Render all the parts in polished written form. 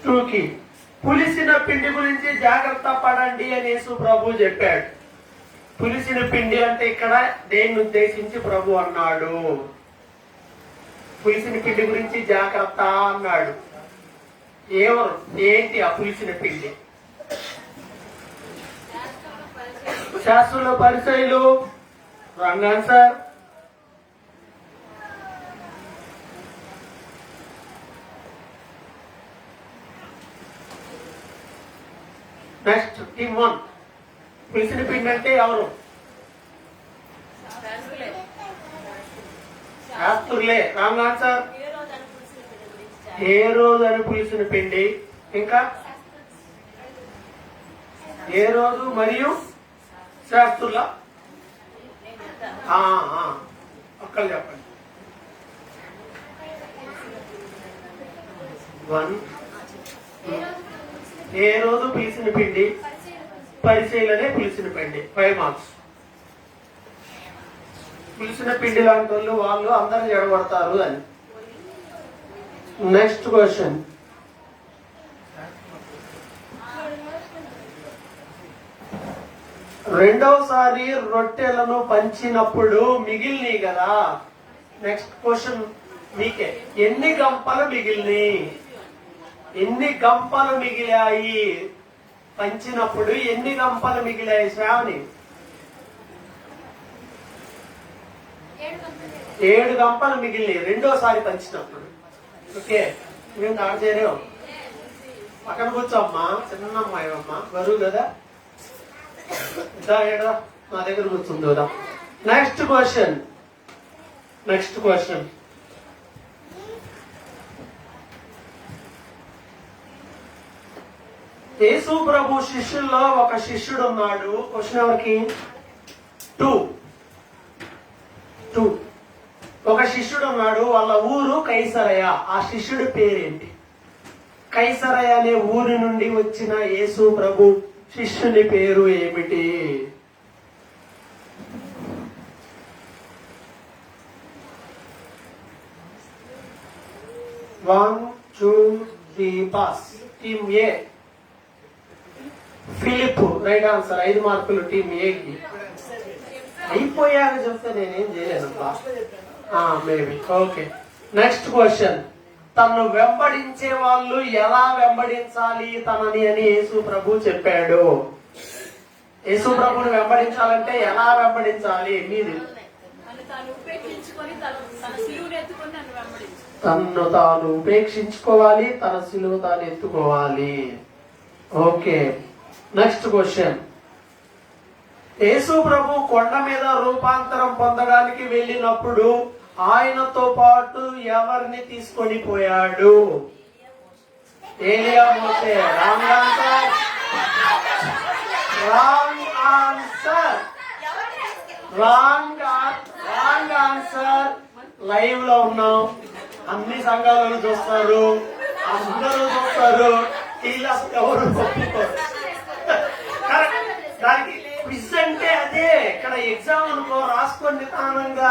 2కి పులిసిన పిండి గురించి జాగ్రత్త పడండి అని యేసు ప్రభు చెప్పాడు. పులిసిన పిండి అంటే ఇక్కడ దేన్ని ఉద్దేశించి ప్రభు అన్నాడు? పులిసిన పిండి గురించి జాగ్రత్త అన్నాడు. ఎవరు, ఏంటి ఆ పులిసిన పిండి? శాస్త్రుల పరిచయులు. Wrong answer. Next team 1. పులిసిన పిండి అంటే ఎవరు? శాస్త్రులే. Wrong answer. ఏ రోజు అని పులిసిన పిండి. ఇంకా ఏ రోజు మరియు శాస్త్రుల ఒక్కరు చెప్పండి. 1. ఏ రోజు పులిసిన పిండి? పరిచయలనే పులిసిన పిండి. 5 మార్క్స్. పులిసిన పిండి లాంటి వాళ్ళు అందరూ ఎడబడతారు అని. Next question. రెండవసారి రొట్టెలను పంచినప్పుడు మిగిలినాయి కదా. నెక్స్ట్ క్వశ్చన్ మీకే. ఎన్ని గంపలు మిగిలినాయి? ఎన్ని గంపలు మిగిలాయి? పంచినప్పుడు ఎన్ని గంపలు మిగిలాయి శ్రావణి? 7 గంపలు మిగిలినాయి రెండోసారి పంచినప్పుడు. ఓకే, మేము దాడి చేయలేము. పక్కన కూర్చోమ్మా, చిన్న అమ్మాయి అమ్మా, బరువు కదా. ఏడా నా దగ్గర కూర్చుంది కదా. Next question. యేసు ప్రభు శిష్యుల్లో ఒక శిష్యుడు ఉన్నాడు. క్వశ్చన్ ఎవరికి? 2. ఒక శిష్యుడు ఉన్నాడు. వాళ్ళ ఊరు కైసరయ. ఆ శిష్యుడి పేరేంటి? కైసరయ అనే ఊరి నుండి వచ్చిన యేసు ప్రభు శిష్యుని పేరు ఏమిటి? One two three pass. Team A Philip. Right answer. 5 మార్కులు టీమ్ ఏకి. అయిపోయాక చెప్తే నేనేం చేయలేను. మేబీ. Okay, next question. తను వెంబడించే వాళ్ళు ఎలా వెంబడించాలి తనని అని యేసు ప్రభు చెప్పాడు. యేసు ప్రభుని వెంబడించాలంటే ఎలా వెంబడించాలి? మీది తన్ను తాను ఉపేక్షించుకోవాలి, తన సిలువ తాను ఎత్తుకోవాలి. Okay, next question. యేసు ప్రభు కొండ మీద రూపాంతరం పొందడానికి వెళ్ళినప్పుడు ఆయనతో పాటు ఎవరిని తీసుకొని పోయాడు? ఏలియా, మోసే. Wrong answer. Wrong answer. Live లో ఉన్నాం, అన్ని సంఘాలను చూస్తారు, అందరూ చూస్తారు. ఎవరు దానికి క్విజ్ అంటే అదే. ఇక్కడ ఎగ్జామ్ అనుకో, రాసుకొని నిదానంగా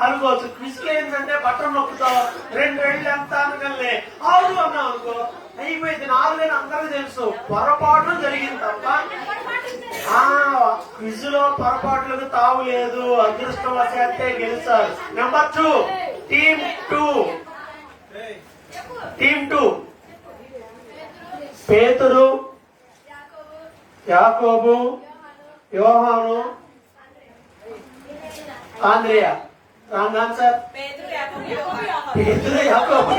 అనుకోవచ్చు. క్విజ్ లో ఏంటంటే బటన్ నొక్కుతావు, 2 ఎంత అనగలే 6 అన్నావు అనుకో, అయిపోయింది. 4 అని అందరికీ తెలుసు. పొరపాటు జరిగింది తప్ప క్విజ్ లో పొరపాట్లకు తావు లేదు. అదృష్టవశాత్తే గెలిచారు. నెంబర్ 2. టీమ్ 2. పేతురు, యాకోబు, యోహాను, ఆంద్రియా. Wrong answer. పేతురు, యాకోబు,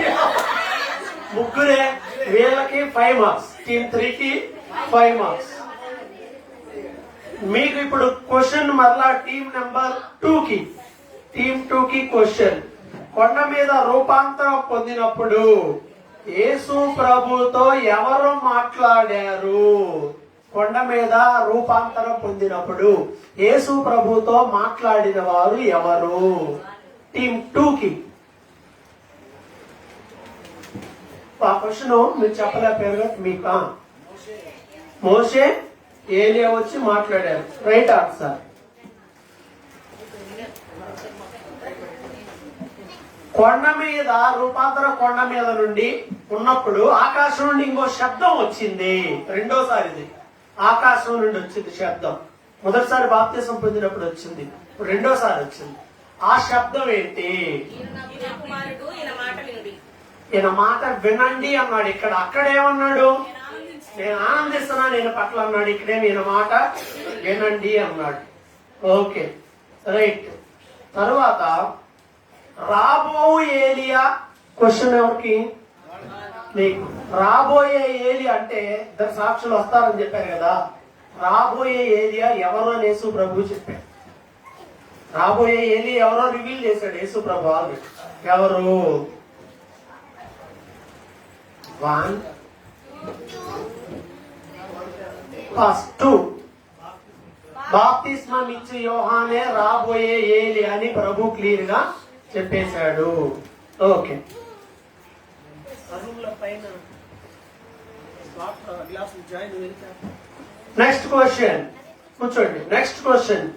ముగ్గురే. వీళ్ళకి 5 మార్క్స్. టీమ్ 3కి 5 మార్క్స్. మీకు ఇప్పుడు క్వశ్చన్ మరలా టీమ్ నెంబర్ 2కి. టీమ్ 2కి క్వశ్చన్. కొండ మీద రూపాంతరం పొందినప్పుడు యేసు ప్రభుతో ఎవరు మాట్లాడారు? కొండ మీద రూపాంతరం పొందినప్పుడు యేసు ప్రభుతో మాట్లాడిన వారు ఎవరు? టీమ్ 2కి. ఆ క్వశ్చన్ మీరు చెప్పలేకపోయారు మీకు. మోషే, ఏలియా వచ్చి మాట్లాడారు. Right answer. కొండ మీద, రూపాంతర కొండ మీద నుండి ఉన్నప్పుడు ఆకాశం నుండి ఇంకో శబ్దం వచ్చింది. రెండోసారిది ఆకాశం నుండి వచ్చింది శబ్దం. మొదటిసారి బాప్తిసం పొందినప్పుడు వచ్చింది, ఇప్పుడు రెండోసారి వచ్చింది. ఆ శబ్దం ఏంటి? ఈయన మాట వినండి అన్నాడు. ఇక్కడ అక్కడేమన్నాడు? నేను ఆనందిస్తున్నా నేను పట్ల అన్నాడు. ఇక్కడేమి ఈయన మాట వినండి అన్నాడు. Okay, right. తరువాత రాబోయే ఏలియా. క్వశ్చన్ ఎవరికి? నీకు. రాబోయే ఏలియా అంటే ఇద్దరు సాక్షులు వస్తారని చెప్పారు కదా. రాబోయే ఏలియా ఎవరో అని యేసు ప్రభు చెప్పాడు. రాబోయే ఏలియా ఎవరో రివీల్ చేశాడు యేసు ప్రభు. ఎవరు? 1 ఫస్ట్ బాప్తిస్మం ఇచ్చి యోహానే రాబోయే ఏలి అని ప్రభు క్లియర్ గా చెప్పేశాడు. Okay, next question. కూర్చోండి. Next question.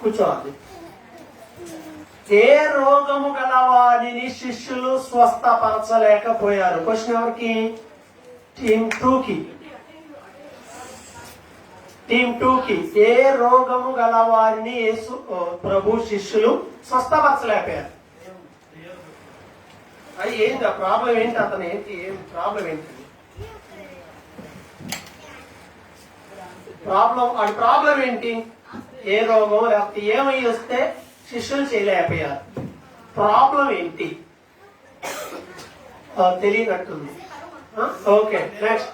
కూర్చోవాలి. ఏ రోగము గల వారిని శిష్యులు స్వస్థపరచలేకపోయారు? క్వశ్చన్ ఎవరికి? టీమ్ 2 కి. టీమ్ 2 కి. ఏ రోగము గల వారిని యేసు ప్రభు శిష్యులు స్వస్థపరచలేకపోయారు? అది ఏంటి? ఆ ప్రాబ్లం ఏంటి? అతను ఏంటి? ఏం ప్రాబ్లం ఏంటి? ప్రాబ్లం ఏంటి? ఏ రోగం లేకపోతే ఏమై వస్తే శిష్యులు చేయలేకపోయారు? ప్రాబ్లం ఏంటి? తెలియనట్టుంది. Okay, next.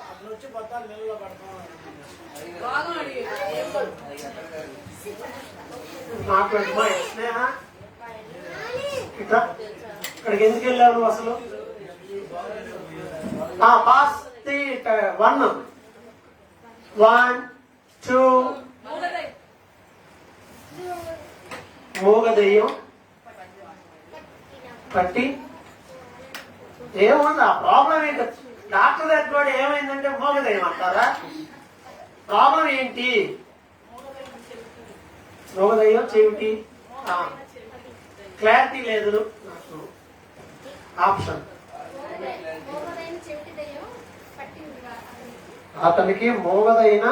స్నేహ ఇక్కడికి ఎందుకు వెళ్ళావు నువ్వు అసలు? పాస్ 1 1 2. మూగదయ్యం పట్టి ఏముంది? ఆ ప్రాబ్లం ఏంటి? డాక్టర్ దగ్గర కూడా ఏమైందంటే మూగదయ్యం అంటారా? ప్రాబ్లం ఏంటి? మూగదయ్యం చెవిటి. క్లారిటీ లేదు నాకు. ఆప్షన్. అతనికి మూగదైన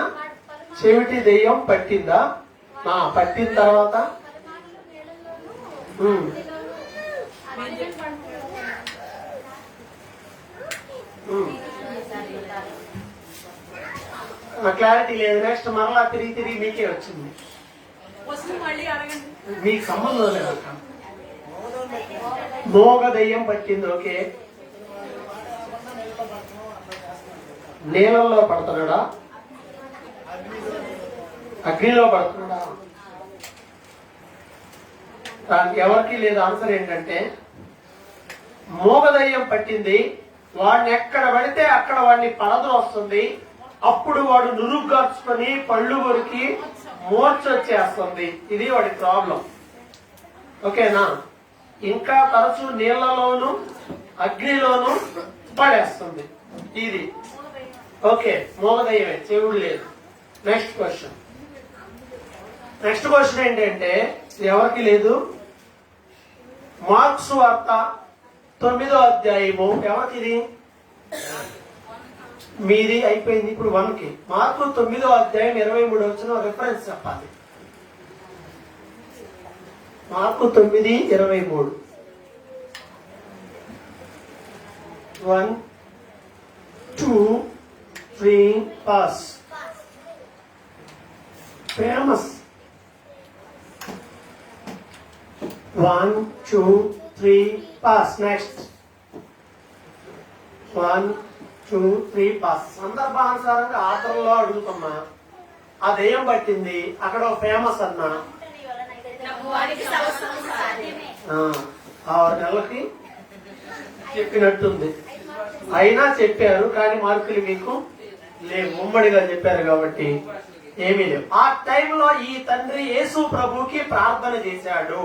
చెవిటి దెయ్యం పట్టిందా? పట్టిన తర్వాత క్లారిటీ లేదు. నెక్స్ట్ మరలా తిరిగి మీకే వచ్చింది. మీకు సంబంధం లేదు. మోగ దెయ్యం పట్టింది. ఓకే, నీళ్ళల్లో పడుతున్నాడా? అగ్నిలో పడుతున్నాడా? దానికి ఎవరికి లేదు. ఆన్సర్ ఏంటంటే మోగదయ్యం పట్టింది. వాడిని ఎక్కడ పడితే అక్కడ వాడిని పడద్రోస్తుంది. అప్పుడు వాడు నురుగ్గార్చుకొని పళ్ళు కొరికి మూర్చొచ్చేస్తుంది. ఇది వాడి ప్రాబ్లం. ఓకేనా? ఇంకా తరచూ నీళ్లలోను అగ్నిలోను పడేస్తుంది. ఇది ఓకే, మోగదయ్యమే, చెవుడు లేదు. Next question. నెక్స్ట్ క్వశ్చన్ ఏంటంటే ఎవరికి లేదు. మార్క్స్ వార్త 9వ అధ్యాయము. ఎవరికి ఇది? మీది అయిపోయింది. ఇప్పుడు 1కి. మార్కు 9వ అధ్యాయం 23 వచ్చిన రిఫరెన్స్ చెప్పాలి. Mark 9:23. 1 2 3 pass. Famous. 1 2 3 pass. Next 1 2 3 pass. సందర్భానుసారంగా ఆర్డర్లో అడుగుతున్నా. ఆ దెయ్యం పట్టింది, అక్కడ ఫేమస్ అన్నా. 6 నెలలకి చెప్పినట్టుంది. అయినా చెప్పారు కానీ మార్కులు మీకు లేవు. ఉమ్మడిగా చెప్పారు కాబట్టి ఏమీ లేవు. ఆ టైంలో ఈ తండ్రి యేసు ప్రభుకి ప్రార్థన చేశాడు.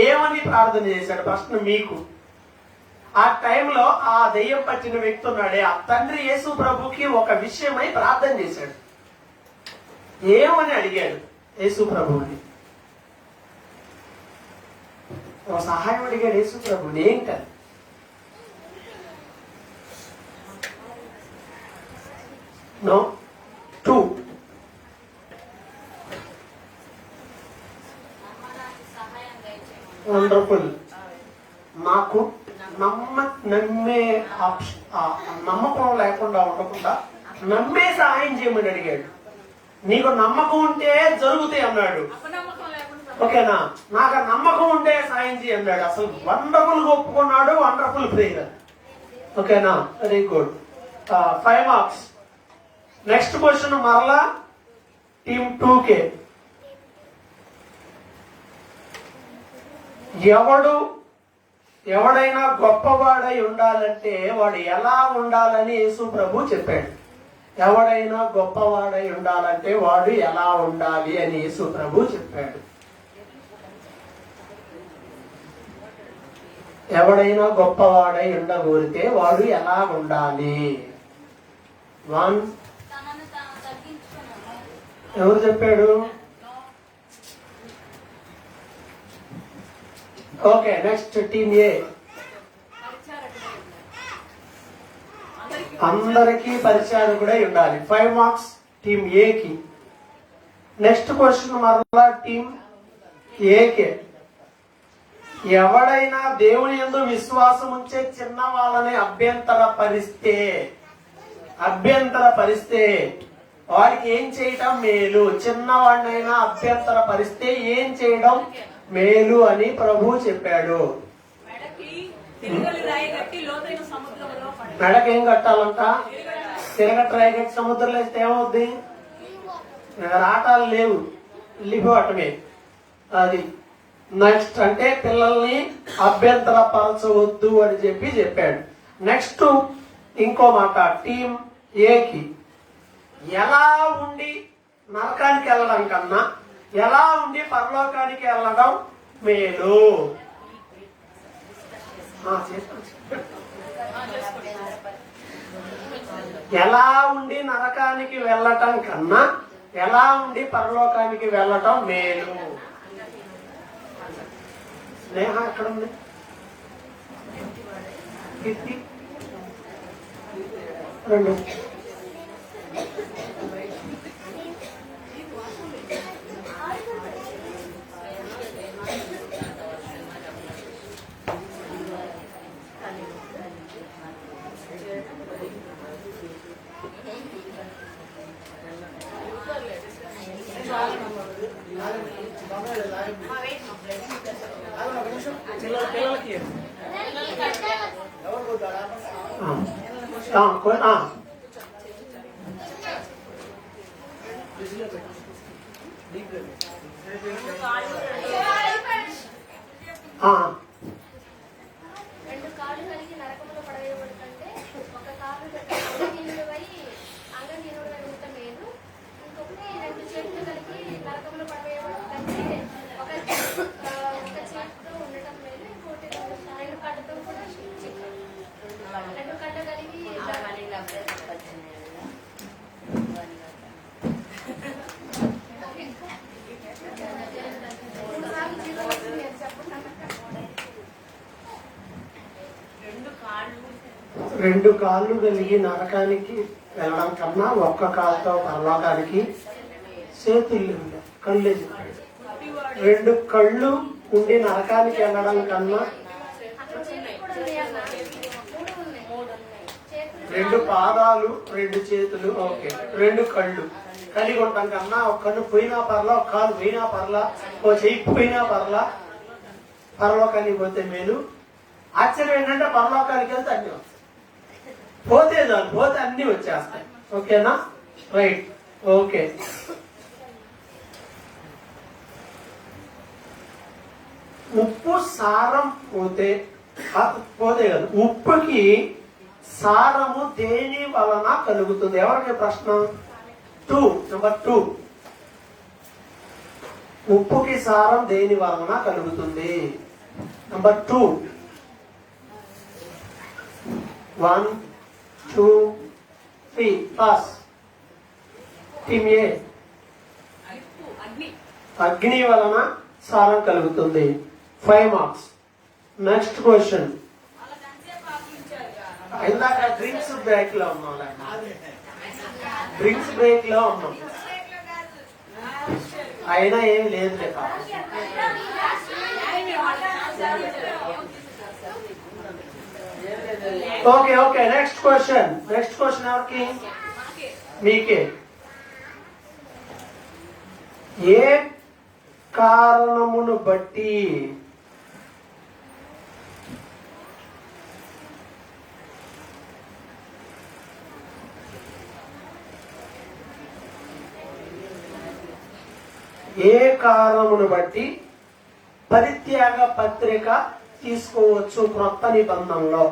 ఏమని ప్రార్థన చేశాడు? ప్రశ్న మీకు. ఆ టైంలో ఆ దెయ్యం పట్టిన వ్యక్తి ఉన్నాడే, ఆ తండ్రి యేసు ప్రభుకి ఒక విషయమై ప్రార్థన చేశాడు. ఏమని అడిగాడు యేసు ప్రభుని? ఒక సహాయం అడిగాడు యేసు ప్రభు, నేను కాదు. No 2 wonderful. నాకు నమ్మే నమ్మకం లేకుండా ఉండకుండా నమ్మే సహాయం చేయమని అడిగాడు. నీకు నమ్మకం ఉంటే జరుగుతాయి అన్నాడు. ఓకేనా? నాకు నమ్మకం ఉంటే సాయం చేయి అన్నాడు. అసలు వండర్ఫుల్ గా ఒప్పుకున్నాడు. Wonderful prayer. ఓకేనా? Very good. 5 marks. Next question మరలా టీమ్ 2K. ఎవడైనా గొప్పవాడై ఉండాలంటే వాడు ఎలా ఉండాలని యేసు ప్రభు చెప్పాడు. ఎవడైనా గొప్పవాడై ఉండాలంటే వాడు ఎలా ఉండాలి అని యేసు ప్రభు చెప్పాడు. ఎవడైనా గొప్పవాడై ఉండగోరితే వాడు ఎలా ఉండాలి? 1 ఎవరు చెప్పాడు? ఓకే, నెక్స్ట్ టీమ్ ఏ. అందరికీ పరిచారకుడై ఉండాలి. 5 మార్క్స్ టీమ్ ఏకి. నెక్స్ట్ క్వశ్చన్ మరలా టీమ్ ఏకే. ఎవడైనా దేవుని యందు విశ్వాసం ఉంచే చిన్న వాళ్ళని అభ్యంతరపరిస్తే వాడికి ఏం చేయటం మేలు? చిన్నవాడినైనా అభ్యంతరపరిస్తే ఏం చేయడం మేలు అని ప్రభు చెప్పాడు. మెడకేం కట్టాలంట? తిరగట్టు రాయగట్టి సముద్రంలో వేస్తే ఏమవుద్ది? ఆటాలు లేవు, వెళ్ళిపోవటమే. అది నెక్స్ట్ అంటే పిల్లల్ని అభ్యంతరపరచవద్దు అని చెప్పాడు. నెక్స్ట్ ఇంకో మాట టీమ్ ఏకి. ఎలా ఉండి నరకానికి వెళ్ళడం కన్నా ఎలా ఉండి పరలోకానికి వెళ్ళడం మేలు? ఎలా ఉండి నరకానికి వెళ్ళటం కన్నా ఎలా ఉండి పరలోకానికి వెళ్ళటం మేలు? స్నేహ ఎక్కడ ఉంది? రెండు రెండు కాళ్ళు కలిగి నరకములో పడవేయబడుతుంటే ఒక కాలు అంగహీనుడై ఉంట మేలు. ఇంకొకటి రెండు చేతులు కలిగి నరకములో పడవేయబడుతుంటే ఒక చేతితో ఉండటం మేలు. ఇంకోటి రెండు కళ్ళతో కూడా రెండు కళ్ళు కలిగి రెండు కాళ్ళు కలిగి నరకానికి వెళ్ళడం కన్నా ఒక్క కాలుతో పరలోకానికి చేతులు కళ్ళు. రెండు కళ్ళు ఉండి నరకానికి వెళ్ళడం కన్నా రెండు పాదాలు రెండు చేతులు ఓకే రెండు కళ్ళు కలిగి ఉండటం కన్నా ఒక కన్ను పోయినా పర్లా, ఒక కాలు పోయినా పర్లా, ఓ చెయ్యి పోయినా పర్లా పరలోకానికి పోతే మేలు. ఆశ్చర్యం ఏంటంటే పరలోకానికి వెళ్తే అన్ని వస్తాయి. పోతే చాలు, పోతే అన్ని వచ్చేస్తాయి. ఓకేనా? రైట్. ఓకే, ఉప్పు సారం పోతే కదా, ఉప్పుకి సారము దేని వలన కలుగుతుంది? ఎవరికి ప్రశ్న? 2 నెంబర్ 2. ఉప్పుకి సారం దేని వలన కలుగుతుంది? నెంబర్ 2. 1 2 3 పాస్. టీమ్ ఏ. అగ్ని వలన సారం కలుగుతుంది. 5 మార్క్స్. Next question. ఇందాక డ్రింక్స్ బ్రేక్ లో ఉన్నాం, డ్రింక్స్ బ్రేక్ లో ఉన్నాం, అయినా ఏమి లేదులే పాపం. Okay okay, next question. Next question ఎవరికి? మీకే. ఏ కారణమును బట్టి పరిత్యాగ పత్రిక తీసుకోవచ్చు క్రొత్త నిబంధనలో?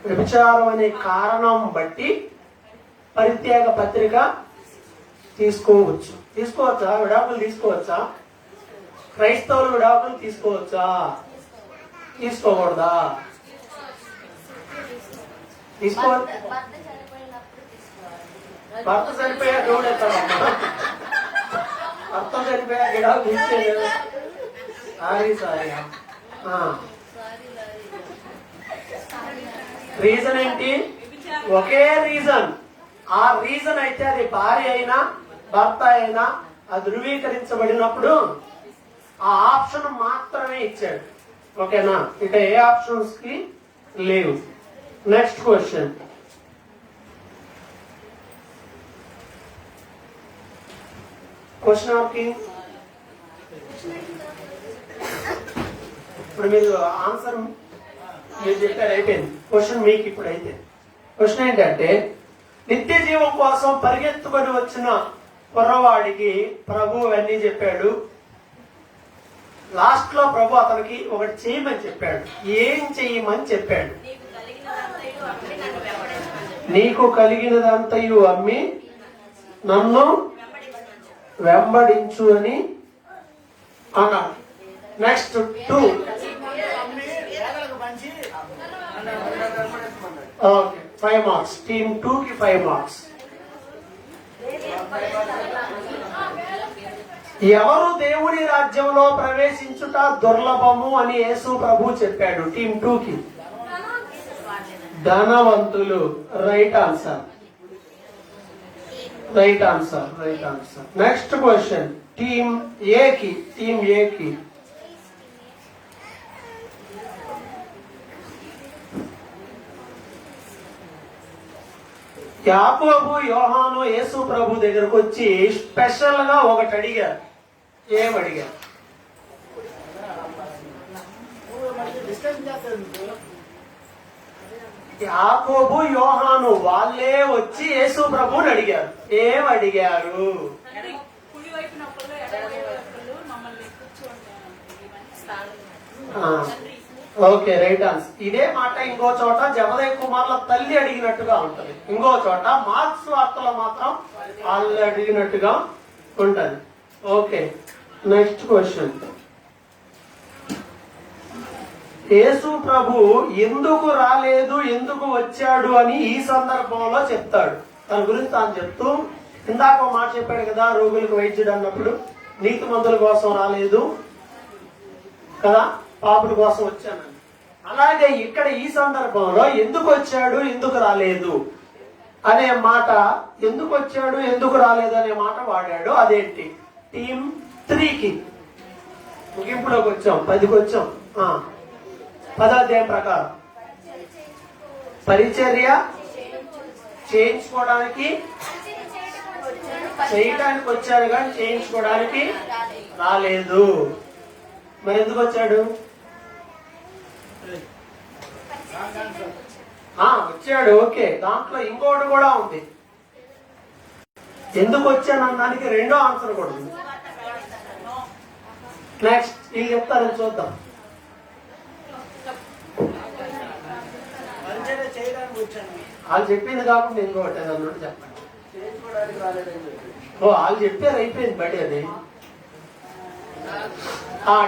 వ్యభిచారం అనే కారణం బట్టి పరిత్యాగ పత్రిక తీసుకోవచ్చు. తీసుకోవచ్చా? విడాకులు తీసుకోవచ్చా? క్రైస్తవులు విడాకులు తీసుకోవచ్చా? తీసుకోకూడదా? తీసుకోవచ్చు. భర్త చనిపోయా దేవుడెత్తాడమ్మా, భర్త చనిపోయా విడాకులు ఇచ్చేది. సారీ. రీజన్ ఏంటి? ఒకే రీజన్. ఆ రీజన్ అయితే అది భార్య అయినా భర్త అయినా అది ధృవీకరించబడినప్పుడు ఆ ఆప్షన్ మాత్రమే ఇచ్చాడు. ఓకేనా? ఇక ఏ ఆప్షన్స్ కి లేవు. Next question. క్వశ్చన్ ఎవరికి? ఇప్పుడు మీరు ఆన్సర్ మీరు చెప్పారు, అయిపోయింది. క్వశ్చన్ మీకు ఇప్పుడు అయితే. క్వశ్చన్ ఏంటంటే, నిత్య జీవం కోసం పరిగెత్తుకొని వచ్చిన కుర్రవాడికి ప్రభు అన్నీ చెప్పాడు. లాస్ట్ లో ప్రభు అతనికి ఒకటి చేయమని చెప్పాడు. ఏం చెయ్యమని చెప్పాడు? నీకు కలిగినదంతయు అమ్మి నన్ను వెంబడించు అని అన్నాడు. నెక్స్ట్ 2. Okay, 5 marks. టీమ్ 2 కి 5 మార్క్స్. ఎవరు దేవుని రాజ్యంలో ప్రవేశించుట దుర్లభము అని యేసు ప్రభు చెప్పాడు. టీమ్ 2 కి ధనవంతులు. Right answer. Next question. Team A కి యాకోబు యోహాను యేసు ప్రభు దగ్గరకు వచ్చి స్పెషల్ గా ఒకటి అడిగారు. ఏమడిగారు? యాకోబు యోహాను వాళ్ళే వచ్చి యేసు ప్రభుని అడిగారు. ఏమడిగారు? Okay, right answer. ఇదే మాట ఇంకో చోట జబదయ్య కుమార్ల తల్లి అడిగినట్టుగా ఉంటది, ఇంకో చోట మార్క్స్ వార్తలో మాత్రం వాళ్ళు అడిగినట్టుగా ఉంటది. Okay, next question. యేసు ప్రభు ఎందుకు రాలేదు, ఎందుకు వచ్చాడు అని ఈ సందర్భంలో చెప్తాడు. తన గురించి తాను చెప్తూ ఇందాక ఒక మాట చెప్పాడు కదా, రోగులకు వైద్యుడు అన్నప్పుడు నీతిమంతుల కోసం రాలేదు కదా, పాపుల కోసం వచ్చానని. అలాగే ఇక్కడ ఈ సందర్భంలో ఎందుకు వచ్చాడు, ఎందుకు రాలేదు అనే మాట, ఎందుకు వచ్చాడు ఎందుకు రాలేదు అనే మాట వాడాడు. అదేంటి? టీమ్ 3 కి ముగింపులోకి వచ్చాం, 10కి వచ్చాం. 10వ అధ్యాయం ప్రకారం పరిచర్య చేయించుకోవడానికి చేయడానికి వచ్చాడు కానీ చేయించుకోవడానికి రాలేదు. మరి ఎందుకు వచ్చాడు? వచ్చాడు. ఓకే, దాంట్లో ఇంకోటి కూడా ఉంది. ఎందుకు వచ్చానన్నానికి రెండో ఆన్సర్ కూడా ఉంది. నెక్స్ట్ వీళ్ళు చెప్తారని చూద్దాం. వాళ్ళు చెప్పింది కాకుండా ఇంకోటి అన్నట్టు చెప్పండి. వాళ్ళు చెప్పారు, అయిపోయింది బడి అది.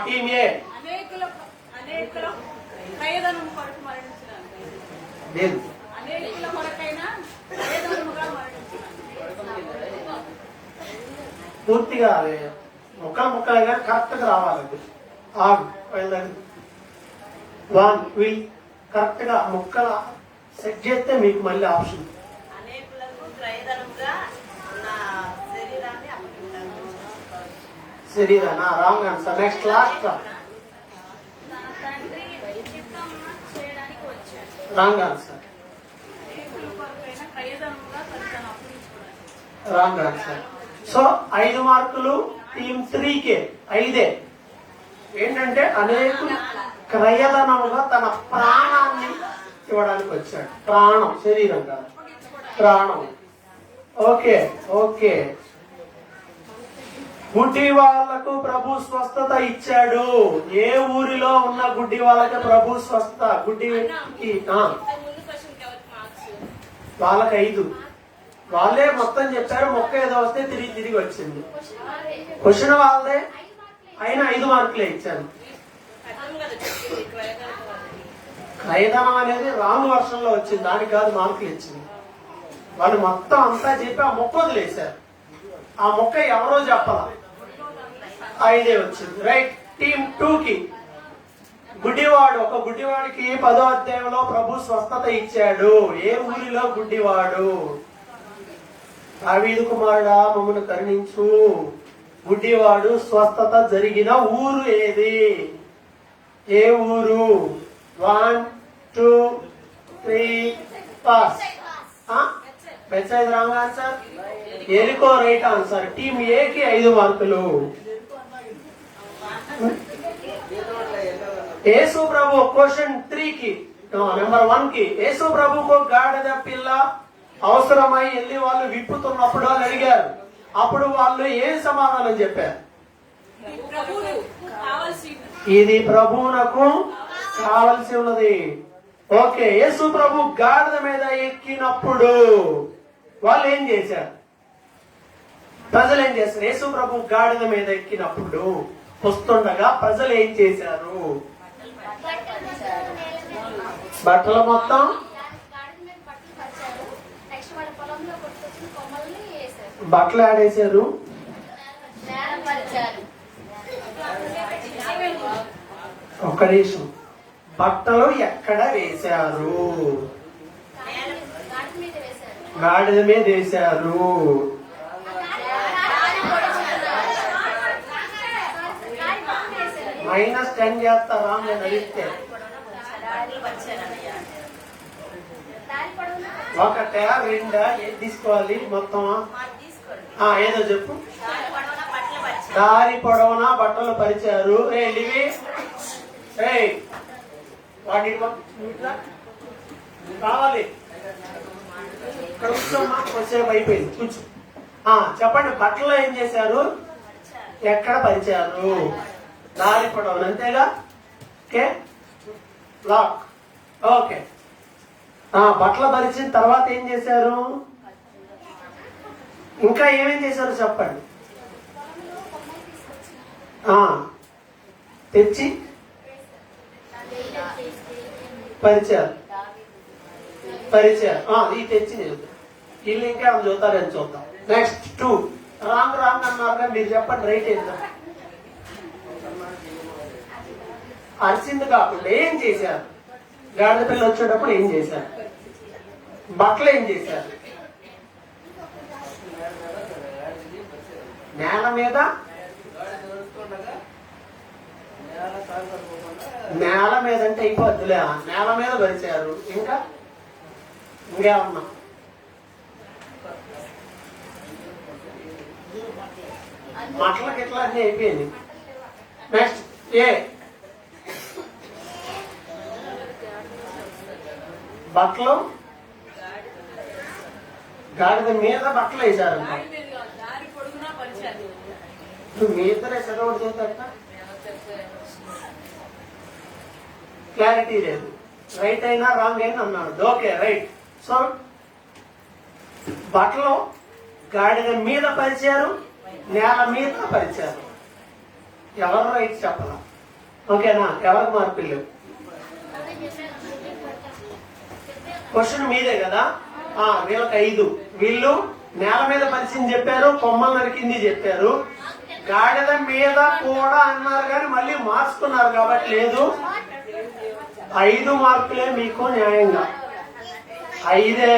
టీమ్ ఏ పూర్తిగా ముక్కలుగా కరెక్ట్ గా రావాలి. వీళ్ళు కరెక్ట్ గా ముక్కల సెట్ చేస్తే మీకు మళ్ళీ ఆప్షన్. అనేకులకు క్రయధనముగా నా శరీరాన్ని అప్పగించాను. శరీరానా? Wrong answer. Next last. తన తండ్రి చిత్తం చేయడానికి వచ్చాడు. Wrong answer. అనేకుల కొరకైన క్రయధనముగా తను అప్పగించుకున్నాను. Wrong answer. సో 5 మార్కులు టీమ్ 3కే. 5 ఏంటంటే అనేకులు క్రయధనముగా తన ప్రాణాన్ని ఇవ్వడానికి వచ్చాడు. ప్రాణం, శరీరం కాదు, ప్రాణం. Okay okay. గుడ్డి వాళ్లకు ప్రభు స్వస్థత ఇచ్చాడు. ఏ ఊరిలో ఉన్న గుడ్డి వాళ్ళకి ప్రభు స్వస్థత? గుడ్డికి వాళ్ళకి 5. వాళ్ళే మొత్తం చెప్పారు. మొక్క ఏదో వస్తే తిరిగి వచ్చింది. క్వశ్చన్ వాళ్ళదే అయినా 5 మార్కులే ఇచ్చాను. క్రయధనం అనేది రాంగ్ వర్షన్ లో వచ్చింది, దానికి కాదు మార్కులు ఇచ్చింది. వాళ్ళు మొత్తం అంతా చెప్పి ఆ మొక్క వదిలేశారు. ఆ మొక్క ఎవరో చెప్పాల, 5 వచ్చింది. రైట్. టీమ్ 2కి గుడ్డివాడు. ఒక గుడ్డివాడికి 10వ అధ్యాయంలో ప్రభు స్వస్థత ఇచ్చాడు. ఏ ఊరిలో గుడ్డివాడు? దావీదు కుమారుడా మమ్మల్ని కరుణించు. గుడ్డివాడు స్వస్థత జరిగిన ఊరు ఏది? ఏ ఊరు? 1 2 3 పాస్. Bethsaida wrong answer. ఎరికో రైట్ ఆన్సర్. టీమ్ ఏకి 5 మార్కులు. యేసు ప్రభు క్వశ్చన్ 3కి నెంబర్ 1కి యేసు ప్రభుకు గాడిద పిల్ల అవసరమై వెళ్ళి వాళ్ళు విప్పుతున్నప్పుడు వాళ్ళు అడిగారు. అప్పుడు వాళ్ళు ఏం సమాధానం చెప్పారు? ఇది ప్రభువునకు కావలసి ఉన్నది. ఓకే. యేసు ప్రభు గాడిద మీద ఎక్కినప్పుడు వాళ్ళు ఏం చేశారు? ప్రజలు ఏం చేశారు? యేసు ప్రభు గాడిద మీద ఎక్కినప్పుడు వస్తుండగా ప్రజలు ఏం చేశారు? బట్టలు మొత్తం బట్టలు ఆడేశారు. ఒక్క నిమిషం. బట్టలు ఎక్కడ వేశారు? గాడిద మీద వేశారు. -10 చేస్తారా నేను అడిగితే? ఒకటా 2 ఏది తీసుకోవాలి మొత్తం? ఏదో చెప్పు. దారి పొడవునా బట్టలు పరిచారు. వాటి కావాలి. ఇక్కడ కూర్చోమ్మా, కొద్దిసేపు అయిపోయింది, కూర్చో. చెప్పండి, బట్టలు ఏం చేశారు? ఎక్కడ పరిచారు? దారి పొడవునా, అంతేగా? ఓకే. లాక్. ఓకే. బట్టలు పరిచిన తర్వాత ఏం చేశారు? ఇంకా ఏమేం చేశారు చెప్పండి. తెచ్చి పరిచారు. ఇది తెచ్చి వీళ్ళు ఇంకా చూస్తారని చూద్దాం. నెక్స్ట్ 2 రాంగ్ అన్నారు. మీరు చెప్పండి రైట్ ఏంటో. అరిసింది కాకుండా ఏం చేశారు? గాడిద పిల్ల వచ్చేటప్పుడు ఏం చేశారు? బట్టలు ఏం చేశారు? నేల మీద అంటే అయిపోద్దులే. నేల మీద పరిచారు. ఇంకేమన్నా? బట్టలకి ఇట్లా అన్నీ అయిపోయింది. నెక్స్ట్ బట్టలు గాడిద మీద బట్టలు వేశారంట. మీ ఇద్దరే చదవడం చూస్తారట. క్లారిటీ లేదు. రైట్ అయినా రాంగ్ అయినా అన్నాడు. Okay right. సో బట్టలు గాడిద మీద పరిచారు, నేల మీద పరిచారు. ఎవరు రైట్ చెప్పాల? ఓకేనా? ఎవరికి మార్పులు లేవు. క్వశ్చన్ మీదే కదా. వీళ్ళకి 5. వీళ్ళు నేల మీద పరిచింది చెప్పారు, కొమ్మలు నరికింది చెప్పారు. గాడిద మీద కూడా అన్నారు కానీ మళ్ళీ మార్చుకున్నారు కాబట్టి లేదు. 5 మార్కులే మీకు న్యాయంగా. 5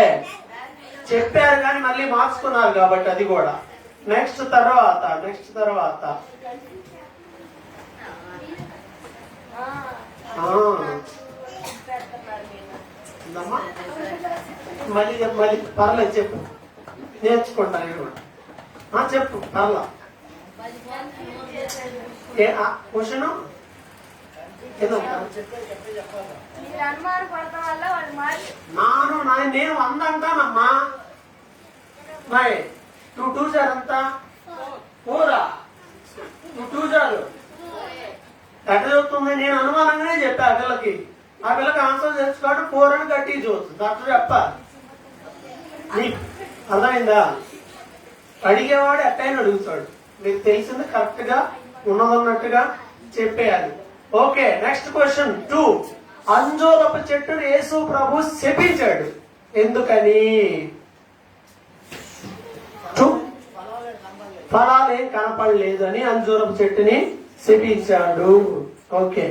చెప్పారు కానీ మళ్ళీ మార్చుకున్నారు కాబట్టి అది కూడా. నెక్స్ట్ తర్వాత ఉందమ్మా. మళ్ళీ పర్లేదు చెప్పు, నేర్చుకుంటాను నేను కూడా. చెప్పు పర్లా. క్వశ్చన్ నేను 100 అంటానమ్మా. మరి నువ్వు 2 సార్ అంతా 4 నువ్వు 2 సార్లు ఎట్లా చెప్తుంది? నేను అనుమానంగానే చెప్పా ఆ పిల్లకి ఆన్సర్ తెలుసు కాబట్టి 4 అని గట్టి చూస్తుంది. డాక్టర్ చెప్పాలి. నీకు అర్థమైందా? అడిగేవాడు ఎట్టయినా అడుగుతాడు. మీకు తెలిసింది కరెక్ట్ గా ఉన్నదన్నట్టుగా చెప్పేయాలి. Okay, next question 2. అంజూరపు చెట్టును యేసు ప్రభు శపించాడు, ఎందుకని? 2 ఫలాలు ఏం కనపడలేదు అని అంజూరపు చెట్టుని శపించాడు. ఓకే,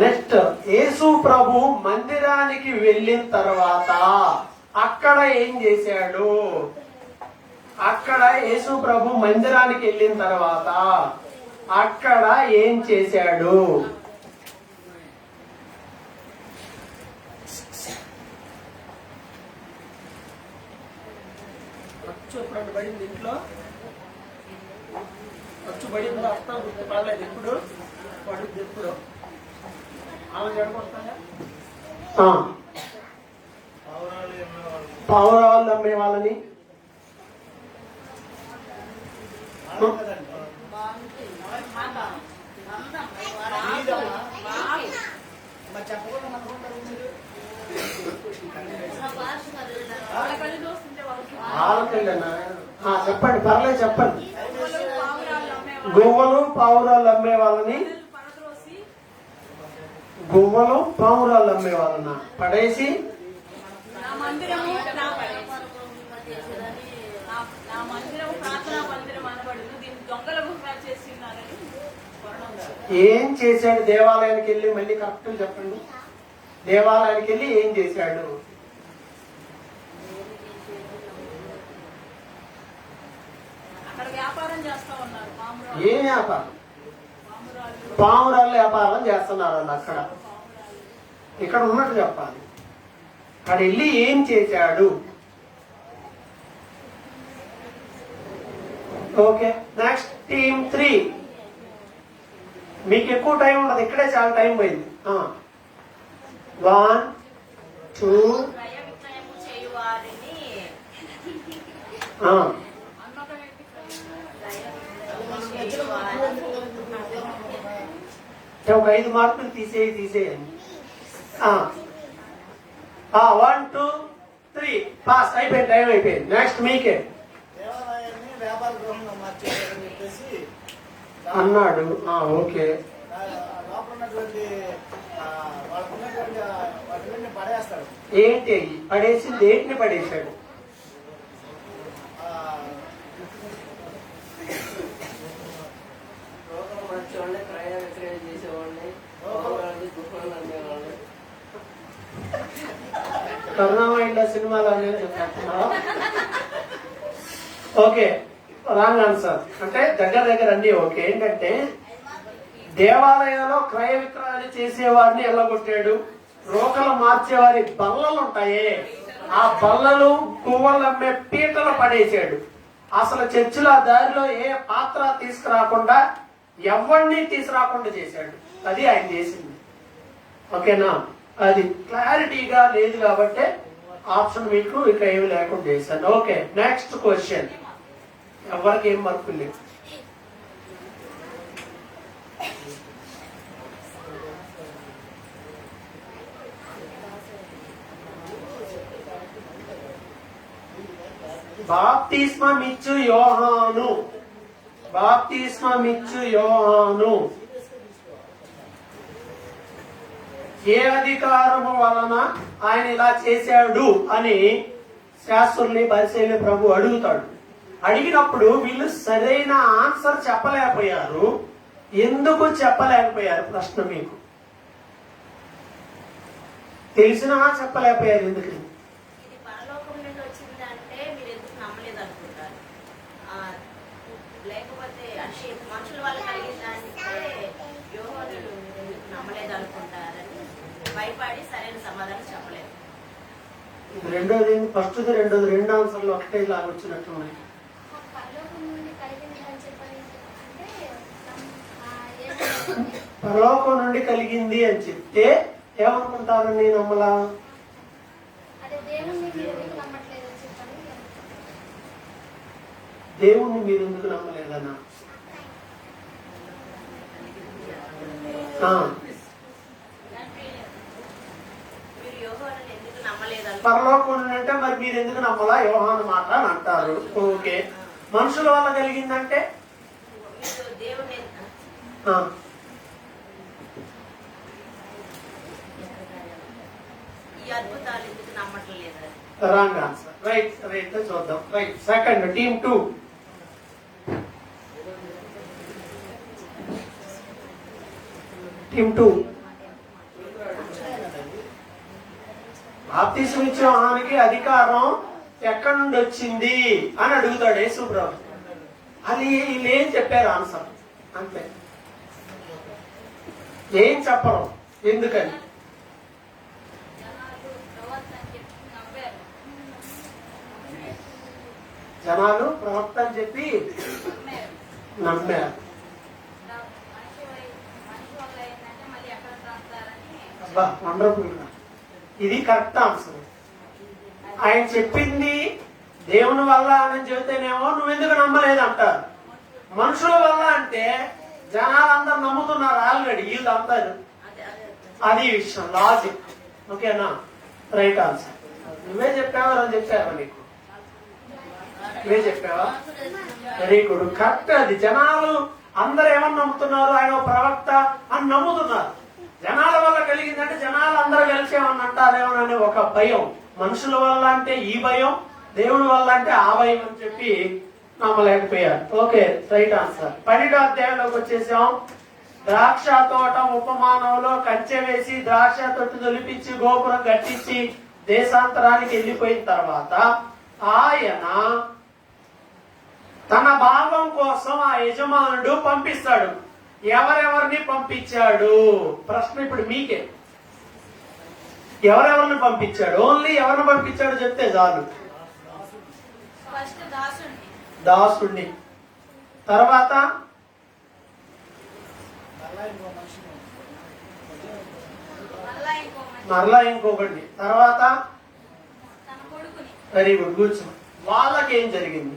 నెక్స్ట్ యేసు ప్రభు మందిరానికి వెళ్ళిన తర్వాత అక్కడ ఏం చేశాడు? అక్కడ యేసు ప్రభు మందిరానికి వెళ్ళిన తర్వాత అక్కడ ఏం చేశాడు? ఎప్పుడు పడింది ఇంట్లో? ఖర్చు పడింది అర్థం గుర్తుపడలేదు. ఎప్పుడు పడుద్ది? ఎప్పుడు పావురాళ్ళు అమ్మే వాళ్ళని చెప్పండి, పర్లేదు చెప్పండి. గువ్వలు పావురాళ్ళు అమ్మే వాళ్ళని పడేసి ఏం చేశాడు? దేవాలయానికి వెళ్ళి మళ్ళీ కరెక్ట్ చెప్పండి. దేవాలయానికి వెళ్ళి ఏం చేశాడు? ఏం వ్యాపారం? పావురాళ్ళు వ్యాపారం చేస్తున్నారు వాళ్ళు అక్కడ. ఇక్కడ ఉన్నట్టు చెప్పాలి. అక్కడ వెళ్ళి ఏం చేశాడు? Okay, next team 3. మీకు ఎక్కువ టైం ఉండదు, ఇక్కడే చాలా టైం పోయింది. 1 2 ఒక 5 మార్కులు తీసేయండి. 1 2 3 పాస్ అయిపోయింది, టైం అయిపోయింది. నెక్స్ట్ మీకే అన్నాడు. ఓకే, ఏంటి పడేసింది? ఏంటిని పడేశాడు? కరుణామయంలో సినిమాలో చెప్తున్నా. Okay, wrong answer. అంటే దగ్గర అన్ని ఓకే. ఏంటంటే దేవాలయంలో క్రయ విక్రయాలు చేసేవారిని ఎల్లగొట్టాడు. రోకలు మార్చేవారి బల్లలు ఉంటాయే, ఆ బల్లలు పువ్వులు అమ్మే పీటలు పడేశాడు. అసలు చర్చిలో దారిలో ఏ పాత్ర తీసుకురాకుండా ఎవరిని తీసుకురాకుండా చేశాడు. అది ఆయన చేసింది. ఓకేనా? అది క్లారిటీగా లేదు కాబట్టి ఆప్షన్ మీకు ఇక ఏమి లేకుండా చేశాను. Okay, next question. ఎవరికి ఏం మార్కులు లేవు. బాప్తిస్మమిచ్చు యోహాను ఏ అధికారము వలన ఆయన ఇలా చేశాడు అని శాస్త్రుల్ని పరిశీలన ప్రభు అడుగుతాడు. అడిగినప్పుడు వీళ్ళు సరైన ఆన్సర్ చెప్పలేకపోయారు. ఎందుకు చెప్పలేకపోయారు? ప్రశ్న మీకు తెలిసినా చెప్పలేకపోయారు ఎందుకు? ఇది పరలోకం నుండి వచ్చింది అంటే మీరు ఎందుకు నమ్మలేదు అనుకుంటారు. లేకపోతే అంటే మనుషుల వల్ల కలిగిందంటే యోహోనుడు ఎందుకు నమ్మలేదు అనుకుంటారని భయపడి సరైన సమాధానం చెప్పలేదు. రెండోది ఫస్ట్ది రెండోది రెండు ఆన్సర్లు ఒకటే లాగా వచ్చినట్టు ఉన్నాయి. పరలోకం నుండి కలిగింది అని చెప్పని అంటే పరలోకం నుండి కలిగింది అని చెప్తే ఏమనుకుంటారని నమ్మలా? అదే దేవుణ్ణి మీరు ఎందుకు నమ్మట్లేదని చెప్పని. దేవుణ్ణి మీరు ఎందుకు నమ్మలేదన్నా? మీరు యోహోనుని ఎందుకు నమ్మలేదు పరలోకం నుండి అంటే మరి మీరు ఎందుకు నమ్మలా యోహాను మాట అని అంటారు. ఓకే. మనుషుల వల్ల కలిగిందంటే మీరు దేవుని ఈ అద్భుతాలు ఎందుకు నమ్మట్లేదు? Wrong answer. రైట్ రైట్ చూద్దాం. Right second team 2. టీమ్ 2 బాప్తిసం ఇచ్చే యోహానుకి అధికారం ఎక్కడి నుండి వచ్చింది అని అడుగుతాడు యేసు ప్రభు. అది వీళ్ళు ఏం చెప్పారు ఆన్సర్ అంతే, ఏం చెప్పరు. ఎందుకని? జనాలు ప్రవక్త అని చెప్పి నమ్మారు. అబ్బా వండర్ఫుల్ గా ఇది కరెక్ట్ ఆన్సర్. ఆయన చెప్పింది దేవుని వల్ల అని చెబితేనేమో నువ్వెందుకు నమ్మలేదు అంటారు. మనుషుల వల్ల అంటే జనాలందరూ నమ్ముతున్నారు ఆల్రెడీ, వీళ్ళు అంటారు. అది విషయం లాజిక్. ఓకేనా? Right answer. నువ్వే చెప్పావా అని చెప్పావా? నీకు నువ్వే చెప్పావా? Very good, correct. అది జనాలు అందరు ఏమని నమ్ముతున్నారు? ఆయన ప్రవక్త అని నమ్ముతున్నారు. జనాల వల్ల కలిగిందంటే జనాలు అందరూ కలిసి ఏమన్నా అంటారేమోనని ఒక భయం. మనుషుల వల్ల అంటే ఈ భయం, దేవుడి వల్ల అంటే ఆ భయం అని చెప్పి నమ్మలేకపోయారు. Okay, right answer. 12వ అధ్యాయంలోకి వచ్చేసాం. ద్రాక్ష తోట ఉపమానంలో కంచె వేసి ద్రాక్ష తొట్టు తొలిపించి గోపురం కట్టించి దేశాంతరానికి వెళ్ళిపోయిన తర్వాత ఆయన తన భాగం కోసం ఆ యజమానుడు పంపిస్తాడు. ఎవరెవరిని పంపించాడు? ప్రశ్న ఇప్పుడు మీకే. ఎవరెవరిని పంపించాడు? ఓన్లీ ఎవరిని పంపించాడు చెప్తే చాలు. దాసుడిని, తర్వాత మరలా ఇంకొకటి, తర్వాత వెరీ గుడ్, కూర్చో. వాళ్ళకి ఏం జరిగింది?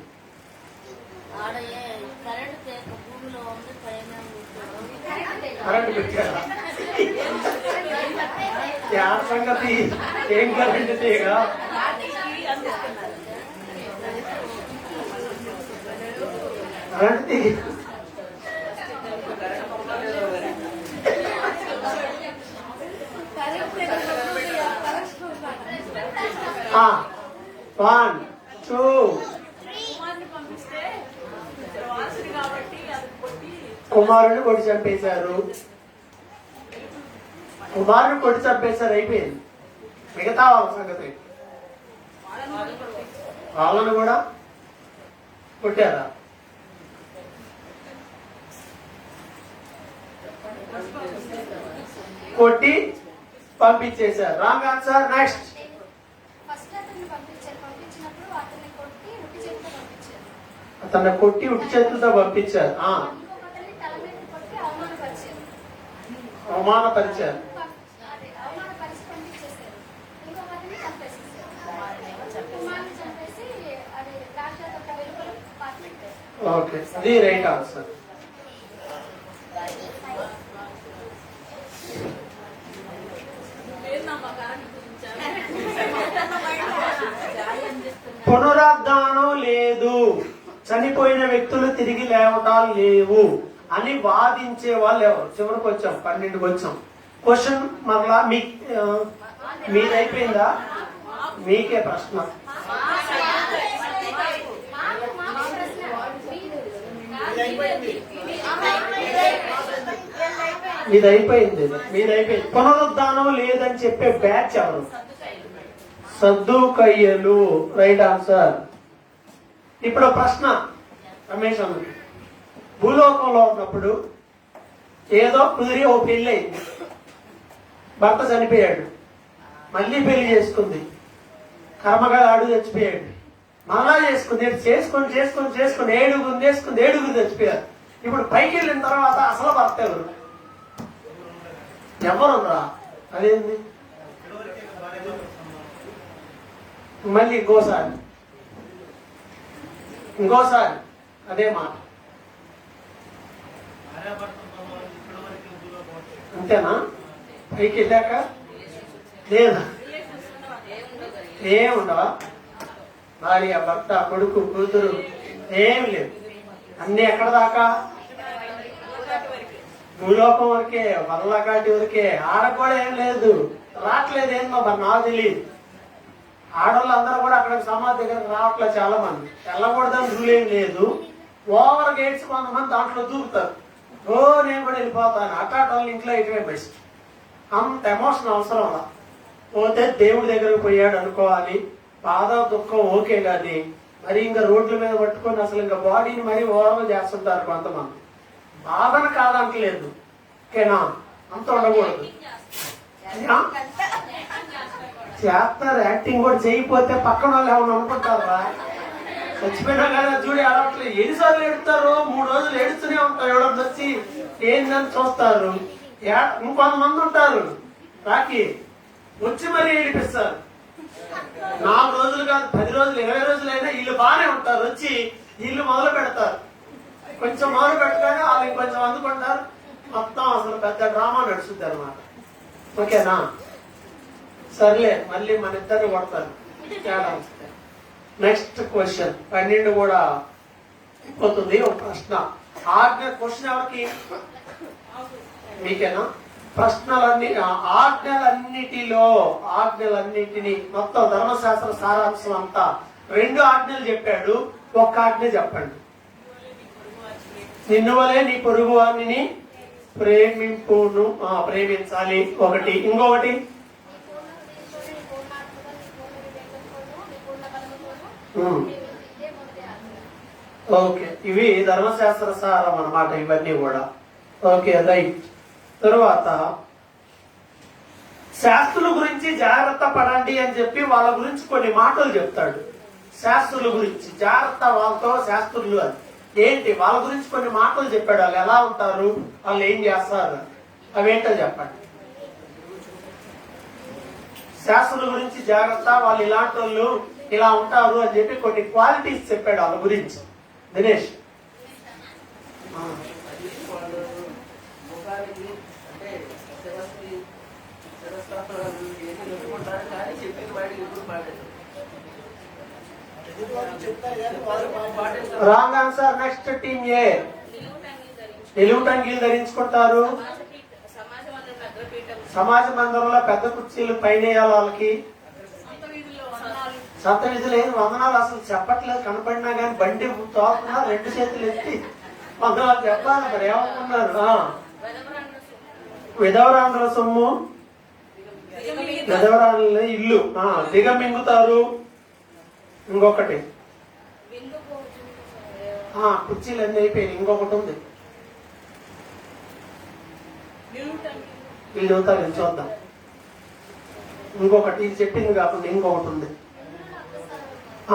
కరెంట్ పెట్టారా? సంగతి ఏం కరెంట్ తీయగా? కరెంట్ తీ 1 2 కుమారుని కొట్టి చంపేశారు. కుమారుని కొట్టి చంపేశారు, అయిపోయింది. మిగతా వాళ్ళ సంగతి వాళ్ళను కూడా కొట్టారా? కొట్టి పంపించేశారు. Wrong answer. నెక్స్ట్. అతన్ని కొట్టి ఉట్టి చేతులతో పంపించారు. అవమానపరిచారు. ఓకే, అది రైట్ ఆన్సర్. పునరుద్ధానం లేదు, చనిపోయిన వ్యక్తులు తిరిగి లేవటాలు లేవు అని వాదించే వాళ్ళు ఎవరు? చివరికి వచ్చాం, 12కి వచ్చాం. క్వశ్చన్ మరలా మీది అయిపోయిందా? మీకే ప్రశ్న. ఇది అయిపోయింది. పునరుద్ధానం లేదని చెప్పే బ్యాచ్ ఎవరు? సద్దుకయ్యలు. Right answer. ఇప్పుడు ప్రశ్న రమేష్ అన్న, భూలోకంలో ఉన్నప్పుడు ఏదో కుదిరి ఓ పెళ్ళి అయింది, భర్త చనిపోయాడు, మళ్ళీ పెళ్లి చేసుకుంది, కర్మగా అడుగు చచ్చిపోయాడు, మళ్ళా చేసుకుంది, చేసుకుని ఏడుగురు చచ్చిపోయారు. ఇప్పుడు పైకి వెళ్ళిన తర్వాత అసలు భర్త ఎవరు? ఎవరురా? అదేంది? మళ్ళీ ఇంకోసారి అదే మాట. అంతేనా? పైకి వెళ్ళాక లేదా? ఏముండవా? భార్య, భర్త, కొడుకు, కూతురు ఏమి లేదు. అన్ని ఎక్కడ దాకా? భూలోకం వరకే, వరలకాటి వరకే. ఆడ కూడా ఏం లేదు, రావట్లేదు. ఏందో మరి నాకు తెలియదు. ఆడవాళ్ళు అందరూ కూడా అక్కడ సమాధి దగ్గరకు రావట్లేదు. చాలా మంది వెళ్ళకూడదని రూల్ ఏం లేదు. ఓవర్ గేట్స్ కొంతమంది దాంట్లో దూకుతారు. ఓ నేను కూడా వెళ్ళిపోతాను. అట్లాంటి వాళ్ళు ఇంట్లో ఇటువే బెస్ట్. అంత ఎమోషన్ అవసరం. పోతే దేవుడి దగ్గరకు పోయాడు అనుకోవాలి. బాధ దుఃఖం ఓకే, కానీ మరి ఇంకా రోడ్ల మీద పట్టుకొని అసలు ఇంకా బాడీని మరీ ఓవర్ చేస్తుంటారు కొంతమంది. బాధను కాదంటలేదు, ఓకేనా? అంత ఉండకూడదు. చేస్తారు, యాక్టింగ్ కూడా చేయకపోతే పక్కన వాళ్ళు ఏమన్నా అనుకుంటారా? చచ్చిపోయినా కదా చూడి అలవాట్లేదు. ఎన్నిసార్లు ఏడుస్తారు? 3 రోజులు ఏడుస్తూనే ఉంటారు. ఎవడో వచ్చి ఏందని చూస్తారు. ఇంకొంతమంది ఉంటారు రాకి వచ్చి మరీ ఏడిపిస్తారు. 4 రోజులు కాదు, 10 రోజులు, 20 రోజులైనా వీళ్ళు బాగానే ఉంటారు. వచ్చి వీళ్ళు మొదలు పెడతారు. కొంచెం మొదలు పెట్టగానే వాళ్ళు ఇంకొంచెం అందుకుంటారు. మొత్తం అసలు పెద్ద డ్రామా నడుస్తుంది అనమాట. ఓకేనా? సర్లే, మళ్ళీ మన ఇద్దరిని కొడతారు. నెక్స్ట్ క్వశ్చన్ 12 కూడా అయిపోతుంది. ఒక ప్రశ్న. క్వశ్చన్ ఎవరికి? మీకేనా? ఆజ్ఞలన్నిటిని మొత్తం ధర్మశాస్త్ర సారాంశం అంతా 2 ఆజ్ఞలు చెప్పాడు. ఒక్క ఆజ్ఞ చెప్పండి. నిన్ను వలే నీ పొరుగు వారిని ప్రేమించాలి ఒకటి. ఇంకొకటి ఓకే. ఇవి ధర్మశాస్త్ర సారం అన్నమాట ఇవన్నీ కూడా. Okay, right. తరువాత శాస్త్రుల గురించి జాగ్రత్త పడండి అని చెప్పి వాళ్ళ గురించి కొన్ని మాటలు చెప్తాడు. శాస్త్రుల గురించి జాగ్రత్త, వాళ్ళతో శాస్త్రులు అని ఏంటి, వాళ్ళ గురించి కొన్ని మాటలు చెప్పాడు. వాళ్ళు ఎలా ఉంటారు, వాళ్ళు ఏం చేస్తారు, అవేంటో చెప్పండి. శాస్త్రుల గురించి జాగ్రత్త, వాళ్ళు ఇలాంటి వాళ్ళు ఇలా ఉంటారు అని చెప్పి కొన్ని క్వాలిటీస్ చెప్పాడు వాళ్ళ గురించి. Dinesh, wrong answer. Next team A. నిలువు టంగీలు ధరించుకుంటారు. సమాజ మందిరంలో పెద్ద కుర్చీలు పైన వాళ్ళకి. సప్త విధులు ఏం వందనాలు అసలు చెప్పట్లేదు. కనపడినా కానీ బండి తోకున్నా 2 చేతులు ఎత్తి వందనాలు చెప్పాలి. మరి ఏమనుకున్నారు? విధవరాంధ్ర సొమ్ము, విధవరాంధ్ర ఇల్లు దిగమింగుతారు. ఇంకొకటి కుర్చీలు అన్ని అయిపోయినాయి. ఇంకొకటి ఉంది, వీళ్ళు అవుతారు. చూద్దాం. ఇంకొకటి ఇది చెప్పింది కాకుండా ఇంకొకటి ఉంది.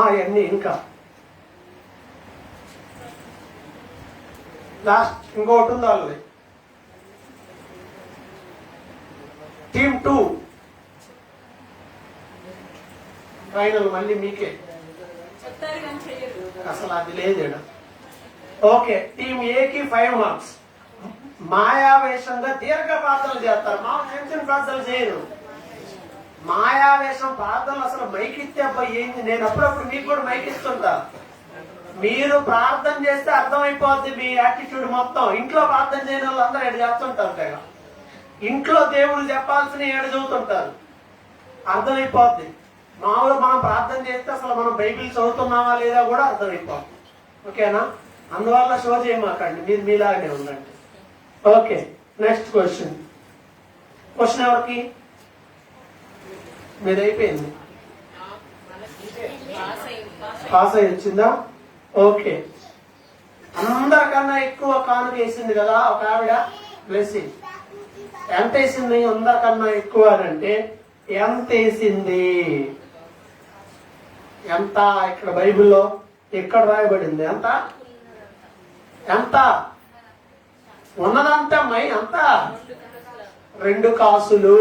అవన్నీ ఇంకా లాస్ట్ ఇంకొకటి ఉంది వాళ్ళది. టీమ్ 2 ఫైనల్ మళ్ళీ మీకే. అసలు అది లేదు. ఓకే, టీమ్ ఏకి 5 మార్క్స్. మాయావేషంగా దీర్ఘ ప్రార్థనలు చేస్తారు. మా చిన్న ప్రార్థనలు చేయరు. మాయావేషం ప్రార్థనలు అసలు మైకిస్తే అబ్బాయి ఏంది. నేను అప్పుడప్పుడు మీకు కూడా మైకిస్తుంటా. మీరు ప్రార్థన చేస్తే అర్థమైపోద్ది మీ యాటిట్యూడ్ మొత్తం. ఇంట్లో ప్రార్థన చేయని వాళ్ళు అందరూ 7 చేస్తుంటారు కదా. ఇంట్లో దేవుడు చెప్పాల్సిన 7 చదువుతుంటారు. అర్థమైపోద్ది. మామూలు మనం ప్రార్థన చేస్తే అసలు మనం బైబిల్ చదువుతున్నామా లేదా కూడా అర్థమైపోద్ది. ఓకేనా? అందువల్ల షో చేయమాకండి, మీరు మీలాగే ఉండండి. Okay, next question. క్వశ్చన్ ఎవరికి? మీది అయిపోయింది. పాస్ అయి వచ్చిందా? ఓకే. అందరికన్నా ఎక్కువ కానుక వేసింది కదా ఒక ఆవిడ, బ్లెస్సింగ్. ఎంత వేసింది అందరికన్నా ఎక్కువ అంటే? ఎంత వేసింది? ఎంత? ఇక్కడ బైబిల్లో ఎక్కడ రాయబడింది? ఎంత? ఎంత ఉన్నదంతా మై అంత 2 కాసులు.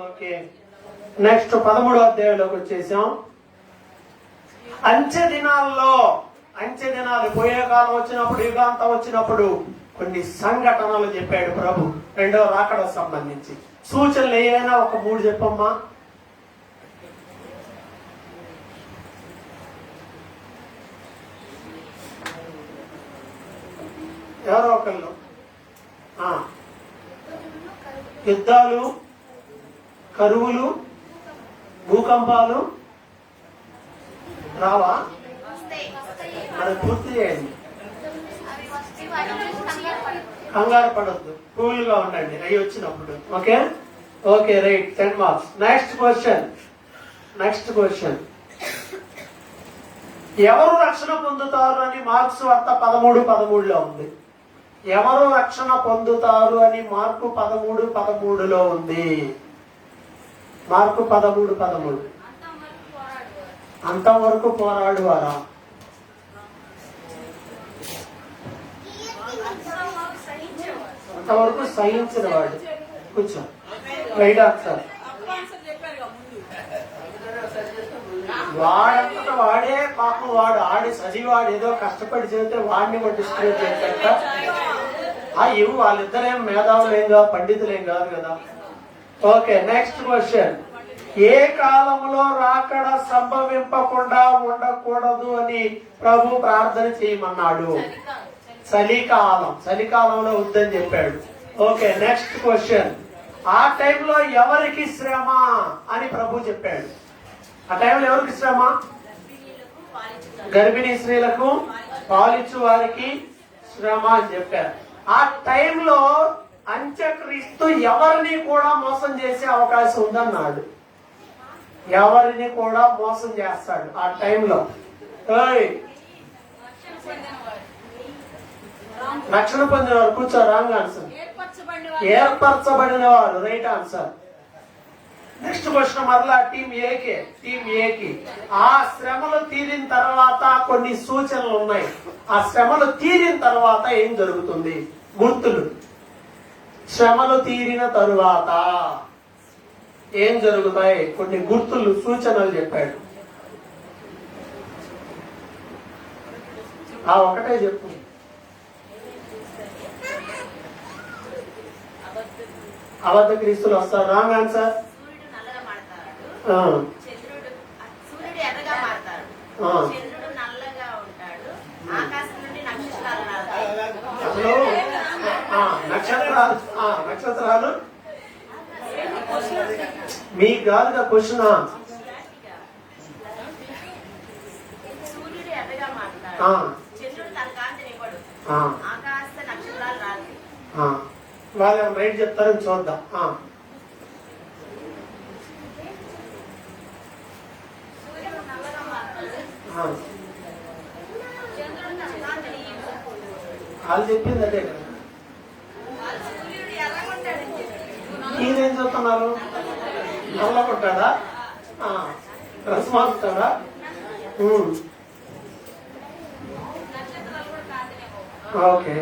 ఓకే, నెక్స్ట్ 13వ అధ్యాయంలోకి వచ్చేసాం. అంచె దినాలు పోయే కాలం వచ్చినప్పుడు, యుగాంతం వచ్చినప్పుడు కొన్ని సంఘటనలు చెప్పాడు ప్రభు రెండవ రాకడ సంబంధించి. సూచనలు ఏమైనా ఒక 3 చెప్పమ్మా. ఎవరో ఒకళ్ళు. యుద్ధాలు, కరువులు, భూకంపాలు రావా? మరి పూర్తి చేయండి. కంగారు పడద్దు, కూల్ గా ఉండండి అవి వచ్చినప్పుడు. Okay okay, right, 10 marks. Next question. ఎవరు రక్షణ పొందుతారు అని మార్క్స్ వార్త 13:13లో ఉంది. ఎవరు రక్షణ పొందుతారు అని మార్కు 13:13లో ఉంది. మార్కు 13:13. అంతవరకు పోరాడువారా? అంతవరకు సహించిన వాడు. కూర్చో, రైట్ ఆన్సర్. వాడంతటా వాడే పాపం, వాడు చదివాడు ఏదో కష్టపడి చదివితే వాడిని డిస్కరేజ్ చేశాక ఇవి వాళ్ళిద్దరేం మేధావులేం కాదు, పండితులేం కాదు కదా. Okay, next question. ఏ కాలంలో రాకడ సంభవింపకుండా ఉండకూడదు అని ప్రభు ప్రార్థన చేయమన్నాడు? చలికాలంలో వద్దని చెప్పాడు. Okay, next question. ఆ టైంలో ఎవరికి శ్రమ అని ప్రభు చెప్పాడు? ఆ టైంలో ఎవరికి శ్రమ? గర్భిణీ స్త్రీలకు, పాలిచ్చు వారికి శ్రమ అని చెప్పారు. ఆ టైంలో అంత్యక్రీస్తు ఎవరిని కూడా మోసం చేసే అవకాశం ఉందన్నాడు. ఎవరిని కూడా మోసం చేస్తాడు ఆ టైంలో. రక్షణ పొందిన వారు. కూర్చో, రాంగ్ ఆన్సర్. ఏర్పరచబడిన వారు, రైట్ ఆన్సర్. నెక్స్ట్ క్వశ్చన్ మరలా టీమ్ ఏకి. ఆ శ్రమలు తీరిన తర్వాత కొన్ని సూచనలు ఉన్నాయి. ఆ శ్రమలు తీరిన తర్వాత ఏం జరుగుతుంది? గుర్తులు. శ్రమలు తీరిన తరువాత ఏం జరుగుతాయి? కొన్ని గుర్తులు, సూచనలు చెప్పాడు. ఒకటే చెప్పు. అబద్ధ క్రీస్తులు వస్తారు, రాంగ్ ఆన్సర్. సూర్యుడు ఎర్రగా మారతాడు, చంద్రుడు నల్లగా ఉంటాడు, ఆకాశం నుండి నక్షత్రాలు నక్షత్రాలు మీకు కాదుగా క్వశ్చన్. సూర్యుడు ఎర్రగా మారతాడు, చంద్రుడు తన కాంతినివ్వడు, ఆకాశ నక్షత్రాలు రాదు. వాళ్ళు రైట్ చెప్తారని చూద్దాం. వాళ్ళు చెప్పింది అదే కదా. ఈయనేం చెప్తున్నారు? నల్లగొట్టాడా? డ్రెస్ మార్చుతాడా? ఓకే,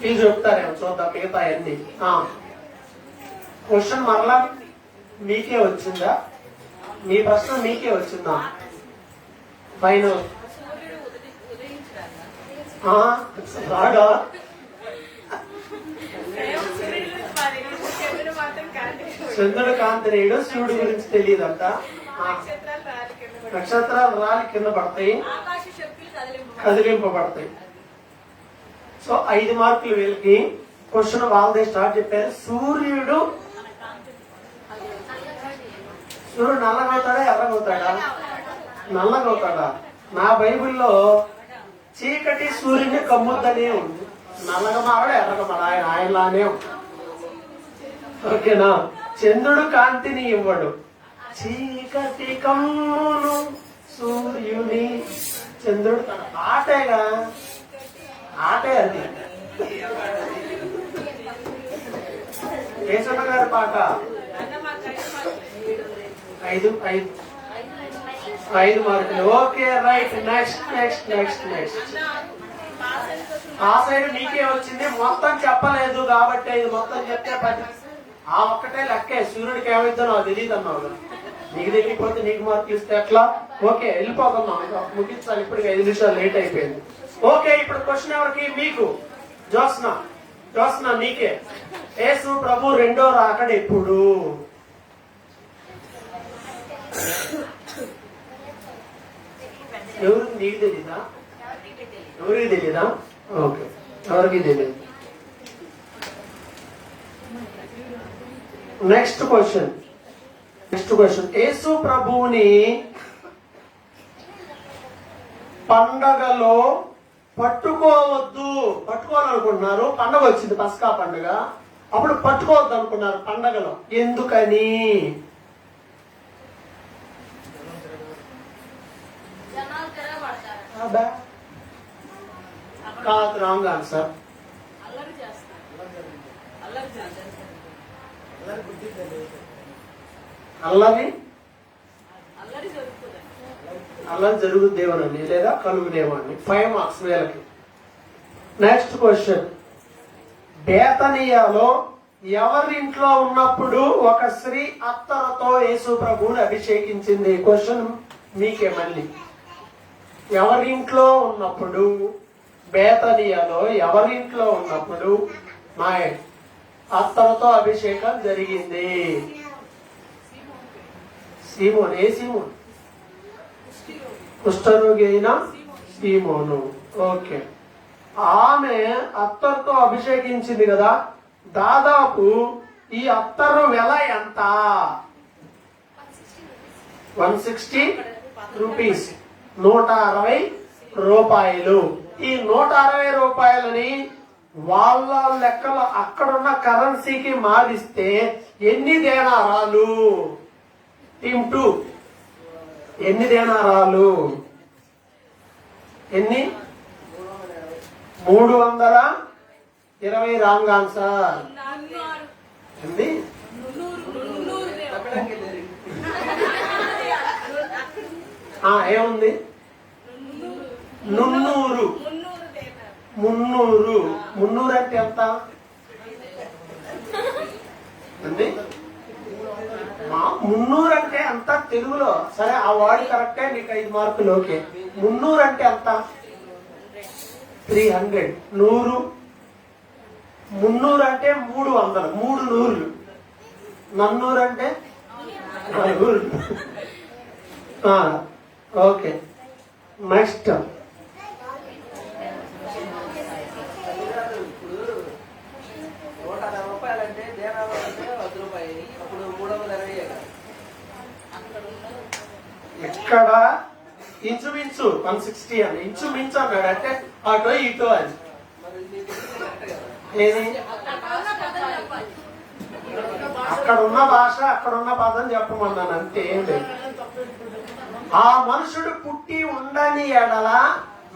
ఇది చెప్తారేమో చూద్దాం మిగతా అన్ని. క్వశ్చన్ మరలా మీకే వచ్చిందా? మీ ప్రశ్న మీకే వచ్చిందా? ఫైనల్ రాగా చంద్రుడు కాంతినేయుడు, శివుడి గురించి తెలియదంట. నక్షత్రాలు రాలి కింద పడతాయి, కదిలింపబడతాయి. సో 5 మార్కులు వీళ్ళకి. క్వశ్చన్ వాళ్ళదే స్టార్ట్ చెప్పారు. సూర్యుడు నల్లగవుతాడా, ఎర్రగవుతాడా? నల్లగవుతాడా? నా బైబిల్లో చీకటి సూర్యుని కమ్ముద్దనే ఉంది. నల్లగా మారడు, ఎర్రగా మారడు, ఆయనలానే ఉంది. ఓకేనా? చంద్రుడు కాంతిని ఇవ్వడు, చీకటి కమ్మును సూర్యుని. చంద్రుడు ఆటేగా, ఆటే అది. కేశవ గారి పాట 5 మార్కులు. Okay, right. Next next next next. ఆ సైడ్ నీకే వచ్చింది, మొత్తం చెప్పలేదు కాబట్టి ఇది మొత్తం చెప్తే 10. ఆ ఒక్కటే లెక్కే. సూర్యుడికి ఏమైద్దో నాకు తెలియదు అన్నావు కదా, నీకు తెలియకపోతే నీకు మార్కులు ఇస్తే ఎట్లా? ఓకే, వెళ్ళిపోతున్నాం, ముగించాలి. ఇప్పటికి 5 నిమిషాలు లేట్ అయిపోయింది. ఓకే, ఇప్పుడు క్వశ్చన్ ఎవరికి? మీకు. జోస్నా నీకే. యేసు ప్రభు రెండో రాకడ ఎప్పుడు? ఎవరికి? నీకు తెలీదా? ఎవరికి తెలీదా? ఓకే, ఎవరికి తెలియదు. Next question. యేసు ప్రభువుని పండగలో పట్టుకోవాలనుకుంటున్నారు. పండగ వచ్చింది, పస్కా పండుగ. అప్పుడు పట్టుకోవద్దు అనుకున్నారు పండగలో. ఎందుకని? కాదు, రాంగ్ ఆన్సర్. అల్లరి జరుగుద్దేమోనండి, లేదా కలుగుదేమోనండి. 5 మార్క్స్ వేలకి. Next question. బేతనియాలో ఎవరింట్లో ఉన్నప్పుడు ఒక స్త్రీ అత్తరుతో యేసు ప్రభువుని అభిషేకించింది? క్వశ్చన్ మీకే మళ్ళీ. ఎవరింట్లో ఉన్నప్పుడు, బేతనియాలో ఎవరింట్లో ఉన్నప్పుడు మా అత్తరుతో అభిషేకం జరిగింది? సీమోన్. ఏ సీమోన్? కుష్ఠరోగి అయిన సీమోను. ఓకే, ఆమె అత్తరుతో అభిషేకించింది కదా. దాదాపు ఈ అత్తరు వెల ఎంత? 160 రూపీస్, 160 రూపాయలు. ఈ 160 రూపాయలని వాళ్ళ లెక్కలో అక్కడున్న కరెన్సీకి మారిస్తే ఎన్ని దేనారాలు? టీమ్ 2 ఎన్ని దేనారాలు? ఎన్ని? 320. Wrong answer. ఏంది? ఏముంది? 300. 300 అంటే ఎంత? అండి 300 అంటే ఎంత తెలుగులో? సరే, ఆ వర్డ్ కరెక్టే, నీకు 5 మార్కులు. ఓకే, 300 అంటే ఎంత? 300. 100. 300 అంటే 300. 3 నూరులు. నన్నూరు అంటే 4. Okay, next. ఇక్కడ ఇంచుమించు 160 అని, ఇంచుమించు అన్నాడు. అంటే అటో ఇటో అని. ఏది? అక్కడున్న భాష, అక్కడున్న పదం చెప్పమన్నాను, అంతే. ఏం లేదు. ఆ మనుషుడు పుట్టి ఉండని ఎడల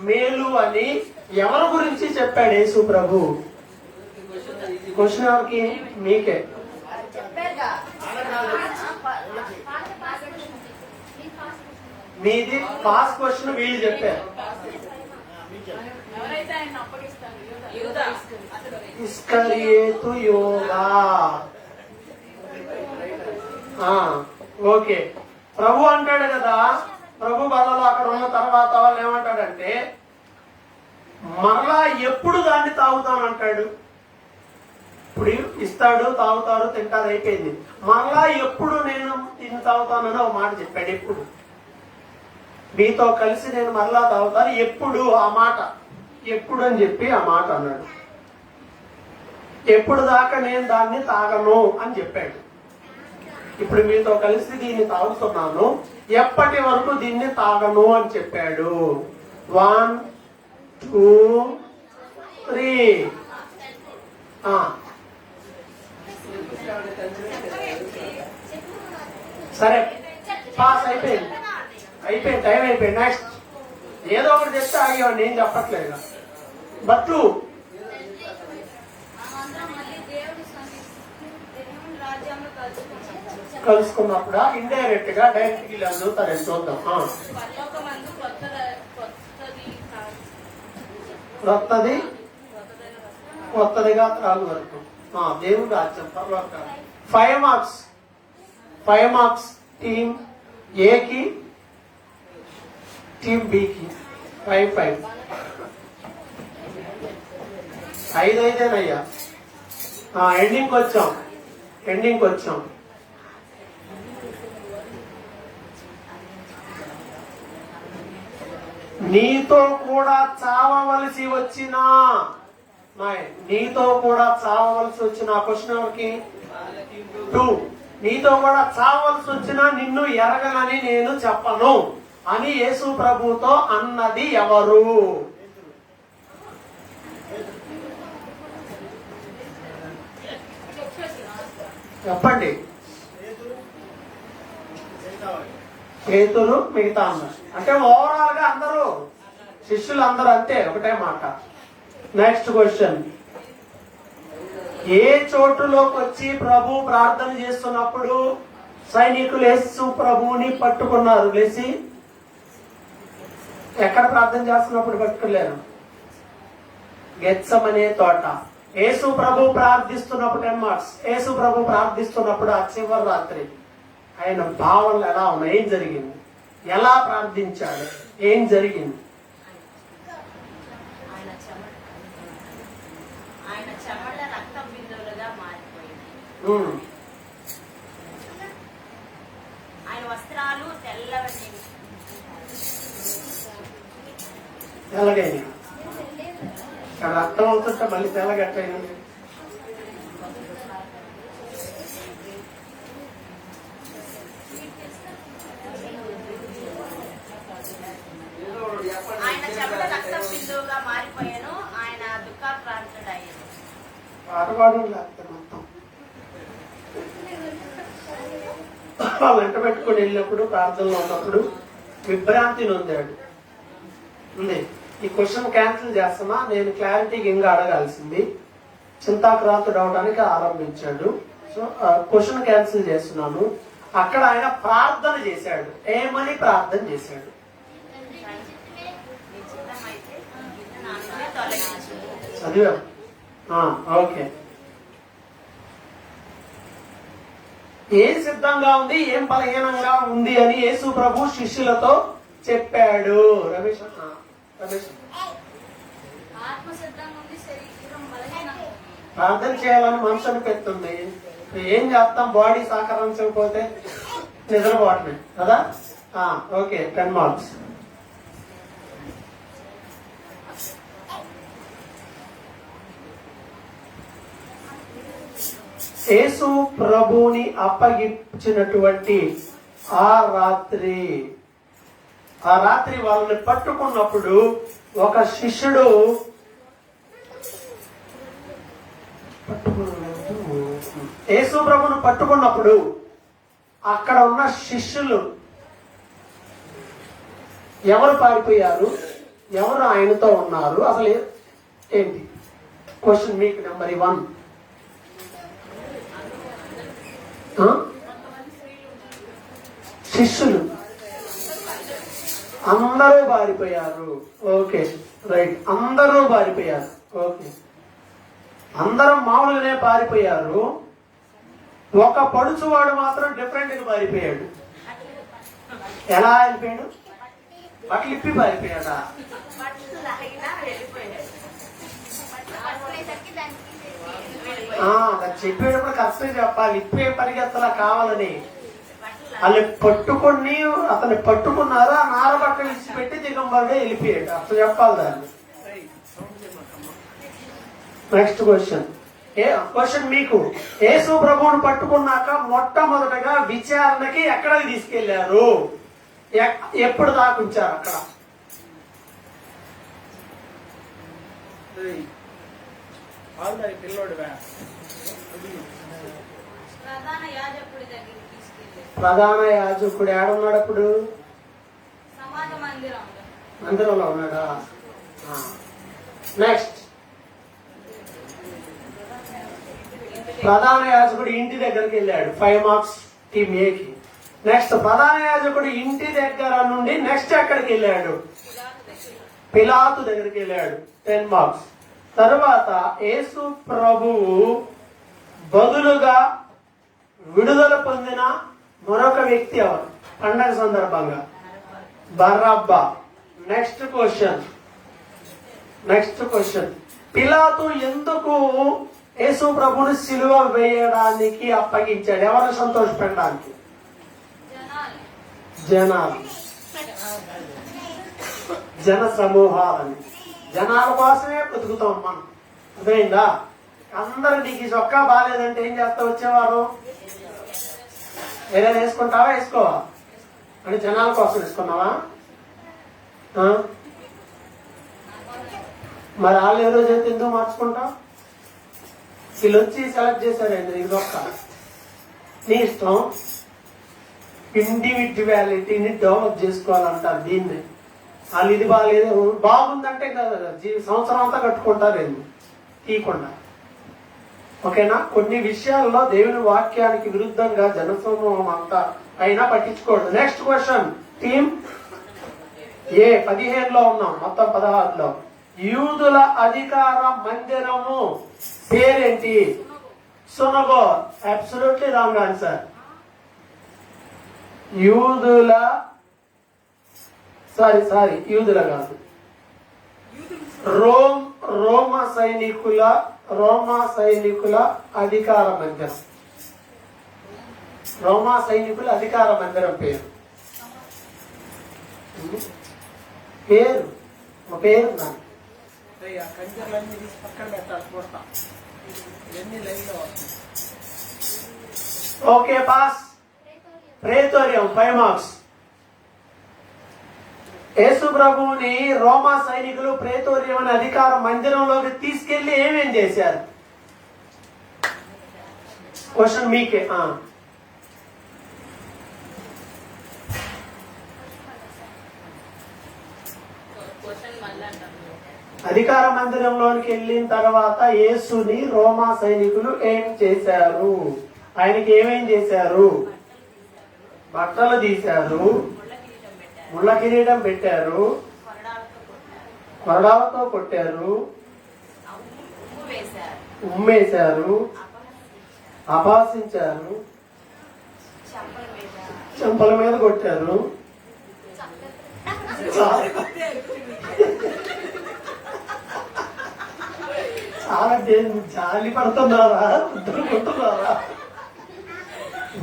మేలు అని ఎవరి గురించి చెప్పాడు యేసు ప్రభు? క్వశ్చన్ ఎవరికి? మీకే. మీది పాస్ క్వశ్చన్, వీళ్ళు చెప్పారు. ఇస్కరియోతు యోగా. ఓకే, ప్రభు అంటాడు కదా, ప్రభు బలలో అక్కడ ఉన్న తర్వాత వాళ్ళు ఏమంటాడంటే, మరలా ఎప్పుడు దాన్ని తాగుతానంటాడు. ఇప్పుడు ఇస్తాడు, తాగుతారు, తింటారు, అయిపోయింది. మరలా ఎప్పుడు నేను దీన్ని తాగుతానని ఒక మాట చెప్పాడు. ఎప్పుడు? మీతో కలిసి నేను మరలా తాగుతాను. ఎప్పుడు? ఆ మాట ఎప్పుడు అని చెప్పి ఆ మాట అన్నాడు. ఎప్పుడు దాకా నేను దాన్ని తాగను అని చెప్పాడు. ఇప్పుడు మీతో కలిసి దీన్ని తాగుతున్నాను, ఎప్పటి వరకు దీన్ని తాగను అని చెప్పాడు. 1 2 3. సరే పాస్ అయిపోయింది, టైం అయిపోయింది. నెక్స్ట్ ఏదో ఒకటి చెప్తే ఆగేవాడిని, ఏం చెప్పట్లేదు. బట్టు కలుసుకున్నప్పుడా ఇండైరెక్ట్ గా డైరెక్ట్ గా చదువుతారని చూద్దాం. కొత్తదిగా త్రాగు వరకు దేవుడు రాజ్యం పర్లోక. 5 మార్క్స్, 5 మార్క్స్ టీమ్ ఏకి, టీమ్ బికి 5 5. 5 అయితేనయ్యా. ఎండింగ్కి వచ్చాం. నీతో కూడా చావవలసి వచ్చిన క్వశ్చన్ ఎవరికి? 2. నీతో కూడా చావవలసి వచ్చినా నిన్ను ఎరగనని నేను చెప్పను అని యేసు ప్రభుతో అన్నది ఎవరు? చెప్పండి. పేతురు, మిగతా అన్నారు. అంటే ఓవరాల్ గా అందరూ శిష్యులు అందరూ అంతే, ఒకటే మాట. Next question. ఏ చోటులోకి వచ్చి ప్రభు ప్రార్థన చేస్తున్నప్పుడు సైనికులు యేసు ప్రభువుని పట్టుకున్నారు? లేచి ఎక్కడ ప్రార్థన చేస్తున్నప్పుడు పట్టుకోలేరు? గెత్సమనే తోట. యేసు ప్రభు ప్రార్థిస్తున్నప్పుడు 10 మార్క్స్. యేసు ప్రభు ప్రార్థిస్తున్నప్పుడు ఆ చివరి రాత్రి ఆయన భావనలు ఎలా ఉన్నాయి? ఏం జరిగింది? ఎలా ప్రార్థించాడు? ఏం జరిగింది? ఆయన వస్త్రాలు తెల్లగైనా ఇక్కడ రక్తం అవుతుంటే మళ్ళీ తెల్లగట్టయినా. ఆయన చెమట రక్తం బిందువుగా మారిపోయాను. ఆయన దుఃఖాక్రాంతుడయ్యాను. పాటపాడు లేకపోతే మొత్తం వెంట పెట్టుకుని వెళ్ళినప్పుడు, ప్రార్థనలో ఉన్నప్పుడు విభ్రాంతి నొందాడు. ఈ క్వశ్చన్ క్యాన్సిల్ చేస్తున్నా, నేను క్లారిటీగా ఇంకా అడగాల్సింది. చింతాక్రాంతుడు అవడానికి ఆరంభించాడు. సో క్వశ్చన్ క్యాన్సిల్ చేస్తున్నాను. అక్కడ ఆయన ప్రార్థన చేశాడు. ఏమని ప్రార్థన చేశాడు? చదివా? ఓకే. ఏం సిద్ధంగా ఉంది, ఏం బలహీనంగా ఉంది అని యేసు ప్రభు శిష్యులతో చెప్పాడు. రమేష్ ప్రార్థన చేయాలని మనసు అనిపిస్తుంది. ఏం చేస్తాం? బాడీ సహకరించకపోతే నిద్రపోవటమే కదా. Okay, 10 marks. యేసు ప్రభుని అప్పగించినటువంటి ఆ రాత్రి వాళ్ళని పట్టుకున్నప్పుడు ఒక శిష్యుడు యేసు ప్రభుని పట్టుకున్నప్పుడు అక్కడ ఉన్న శిష్యులు ఎవరు పారిపోయారు? ఎవరు ఆయనతో ఉన్నారు? అసలు ఏంటి క్వశ్చన్? మీకు నెంబర్ 1. శిష్యులు అందరూ పారిపోయారు. Okay, right. అందరూ పారిపోయారు. ఓకే, అందరం మామూలుగానే పారిపోయారు. ఒక పడుచువాడు మాత్రం డిఫరెంట్ గా పారిపోయాడు. ఎలా వెళ్ళిపోయాడు? బట్టలు ఇప్పి పారిపోయాడా? చెప్పేటప్పుడు కష్టం చెప్పాలి. ఇప్పే పరిగెత్తలా కావాలని. వాళ్ళు అతన్ని పట్టుకున్నారు. ఆ నార బట్టలు ఇచ్చిపెట్టి దిగంబరుడే వెళ్ళిపోయాడు. అసలు చెప్పాలి దాన్ని. Next question. క్వశ్చన్ మీకు, యేసు ప్రభువును పట్టుకున్నాక మొట్టమొదటగా విచారణకి ఎక్కడికి తీసుకెళ్లారు? ఎప్పుడు దాకా ఉంచారు అక్కడ? ప్రధాన యాజకుడి దగ్గరికి తీసుకెళ్ళి ప్రధాన యాజకుడు ఏడున్నాడు అప్పుడు? సమాజ మందిరంలో. మందిరంలో ఉన్నాడా? నెక్స్ట్, ప్రధాన యాజకుడు ఇంటి దగ్గరికి వెళ్ళాడు, 5 మార్క్స్ టీమ్ ఏకి. నెక్స్ట్, ప్రధాన యాజకుడు ఇంటి దగ్గర నుండి నెక్స్ట్ ఎక్కడికి వెళ్ళాడు? పిలాతు దగ్గరికి వెళ్ళాడు, 10 మార్క్స్. తరువాత యేసు ప్రభువు బదులుగా విడుదల పొందిన మరొక వ్యక్తి ఎవరు పండగ సందర్భంగా? బర్రబ్బా. నెక్స్ట్ క్వశ్చన్, పిలాతు ఎందుకు యేసు ప్రభుని సిలువ వేయడానికి అప్పగించాడు? ఎవరిని సంతోషపెట్టడానికి? జనాలు, జన సమూహాలని. జనాల కోసమే బతుకుతాం మనం, అర్థమైందా? అందరు నీకు ఈ చొక్కా బాగాలేదంటే ఏం చేస్తా వచ్చేవారు? ఏదైనా వేసుకుంటావా, వేసుకోవా అని జనాల కోసం వేసుకున్నావా? మరి వాళ్ళు ఏ రోజు అయితే ఎందుకు మార్చుకుంటావు? వీళ్ళు వచ్చి సెలెక్ట్ చేశారండి, ఇది ఒక్క నీ ఇష్టం. ఇండివిజువాలిటీని డెవలప్ చేసుకోవాలంటారు దీన్ని. వాళ్ళు ఇది బాగాలేదు, బాగుందంటే కదా సంవత్సరం అంతా కట్టుకుంటారేంది తీయకుండా. ఓకేనా? కొన్ని విషయాల్లో దేవుని వాక్యానికి విరుద్ధంగా జనసమూహం అంతా అయినా పట్టించుకోవద్దు. నెక్స్ట్ క్వశ్చన్, టీమ్ ఏ 15లో ఉన్నాం, మొత్తం 16లో. యూదుల అధికార మందిరము పేరేంటి? సునగో. Absolutely wrong answer. యూదుల కాదు, రోమ సైనికుల అధికార మందిరం. రోమా సైనికుల అధికార మందిరం పేరు ఓకే పాస్. ప్రేతోరియం 5 మార్క్స్. యేసు ప్రభువుని రోమా సైనికులు ప్రేతోరియం అనే అధికార మందిరంలోకి తీసుకెళ్లి ఏమేం చేశారు? క్వశ్చన్ మీకే. అధికార మందిరంలోనికి వెళ్ళిన తర్వాత యేసుని రోమా సైనికులు ఏం చేశారు? ఆయనకి ఏమేం చేశారు? బట్టలు తీశారు, ముళ్ళ కిరీటం పెట్టారు, కొరడాలతో కొట్టారు, ఉమ్మేశారు, అపహసించారు, చెంపల మీద కొట్టారు. చాలా జాలి పడుతున్నారా, కొట్టుకున్నారా?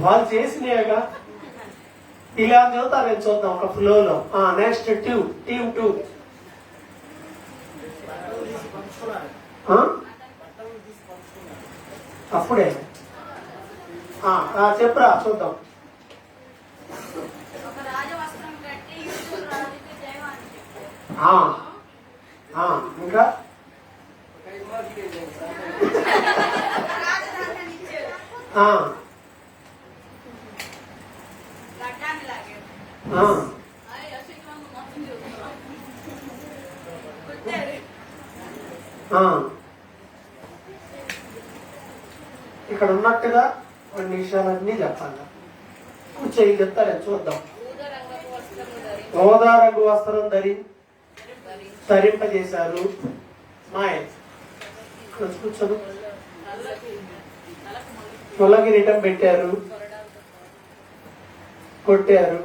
వాళ్ళు చేసినాయగా. ఇలా చదువుతారు, చూద్దాం ఒక ఫ్లోలో. Next team 2. అప్పుడే చెప్పురా చూద్దాం. ఇంకా ఇక్కడ ఉన్నట్టుగా కొన్ని విషయాలన్నీ చెప్పాలి. కూర్చొని చెప్తారే చూద్దాం. ఓదా రంగు వస్త్రం ధరింపజేశారు. మాయ కూర్చోను. ముళ్ళ కిరీటం పెట్టారు, కొట్టారు,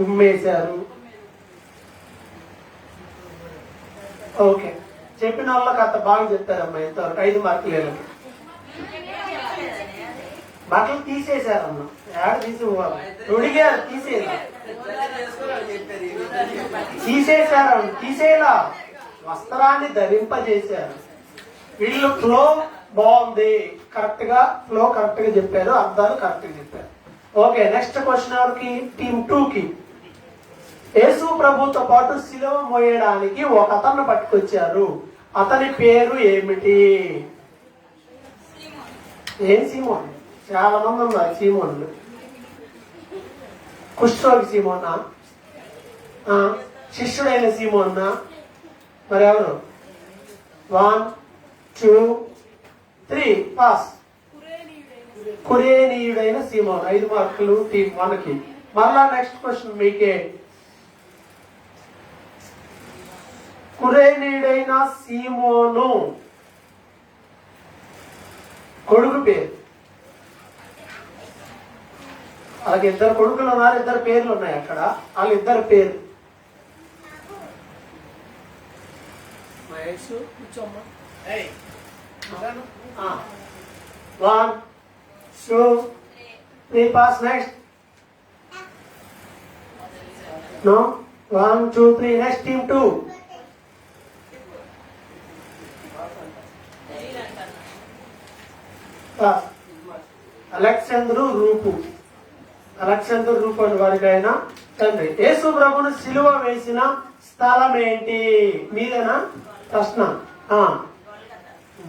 ఉమ్మేశారు. ఓకే, చెప్పిన వాళ్ళకి అంత బాగా చెప్తారమ్మా. ఎంతవరకు 5 మార్కులు. బట్టలు తీసేశారమ్మా. ఏడ తీసిపోవాలి, రుడిగారు, తీసేశారు. తీసేలా వస్త్రాన్ని ధరింపజేశారు. వీళ్ళు ఫ్లో బాగుంది, కరెక్ట్ గా ఫ్లో కరెక్ట్ గా చెప్పారు, అర్థాలు కరెక్ట్ గా చెప్పారు. ఓకే, నెక్స్ట్ క్వశ్చన్ ఎవరికి? టీమ్ 2 కి. యేసు ప్రభుతో పాటు సిలువ మోయడానికి ఒక అతన్ని పట్టుకొచ్చారు, అతని పేరు ఏమిటి? ఏం సీమోన్? చాలా మంది ఉన్నారు సీమోన్లు. కుష్ఠరోగి సీమోనా? శిష్యుడైన సీమోన్నా? మరి ఎవరు? 1 2 3 పాస్. కురేనీయుడైన సీమోన్. 5 మార్కులు టీం 1 కి. మరలా నెక్స్ట్ క్వశ్చన్ మీకే. కురేనీయుడైన సీమోను కొడుకు పేరు. అలాగే 2 కొడుకులు ఉన్నారు, 2 పేర్లు ఉన్నాయి అక్కడ. వాళ్ళ 2 పేరు. కూర్చోమ్మా. 1 2 3 pass. Next. No. 1 2 3 next. Team 2. Alexander రూపు. అలెగ్జాండర్ రూపు అని వారికి ఆయన తండ్రి. యేసు ప్రభును సిలువ వేసిన స్థలం ఏంటి? మీరేనా ప్రశ్న?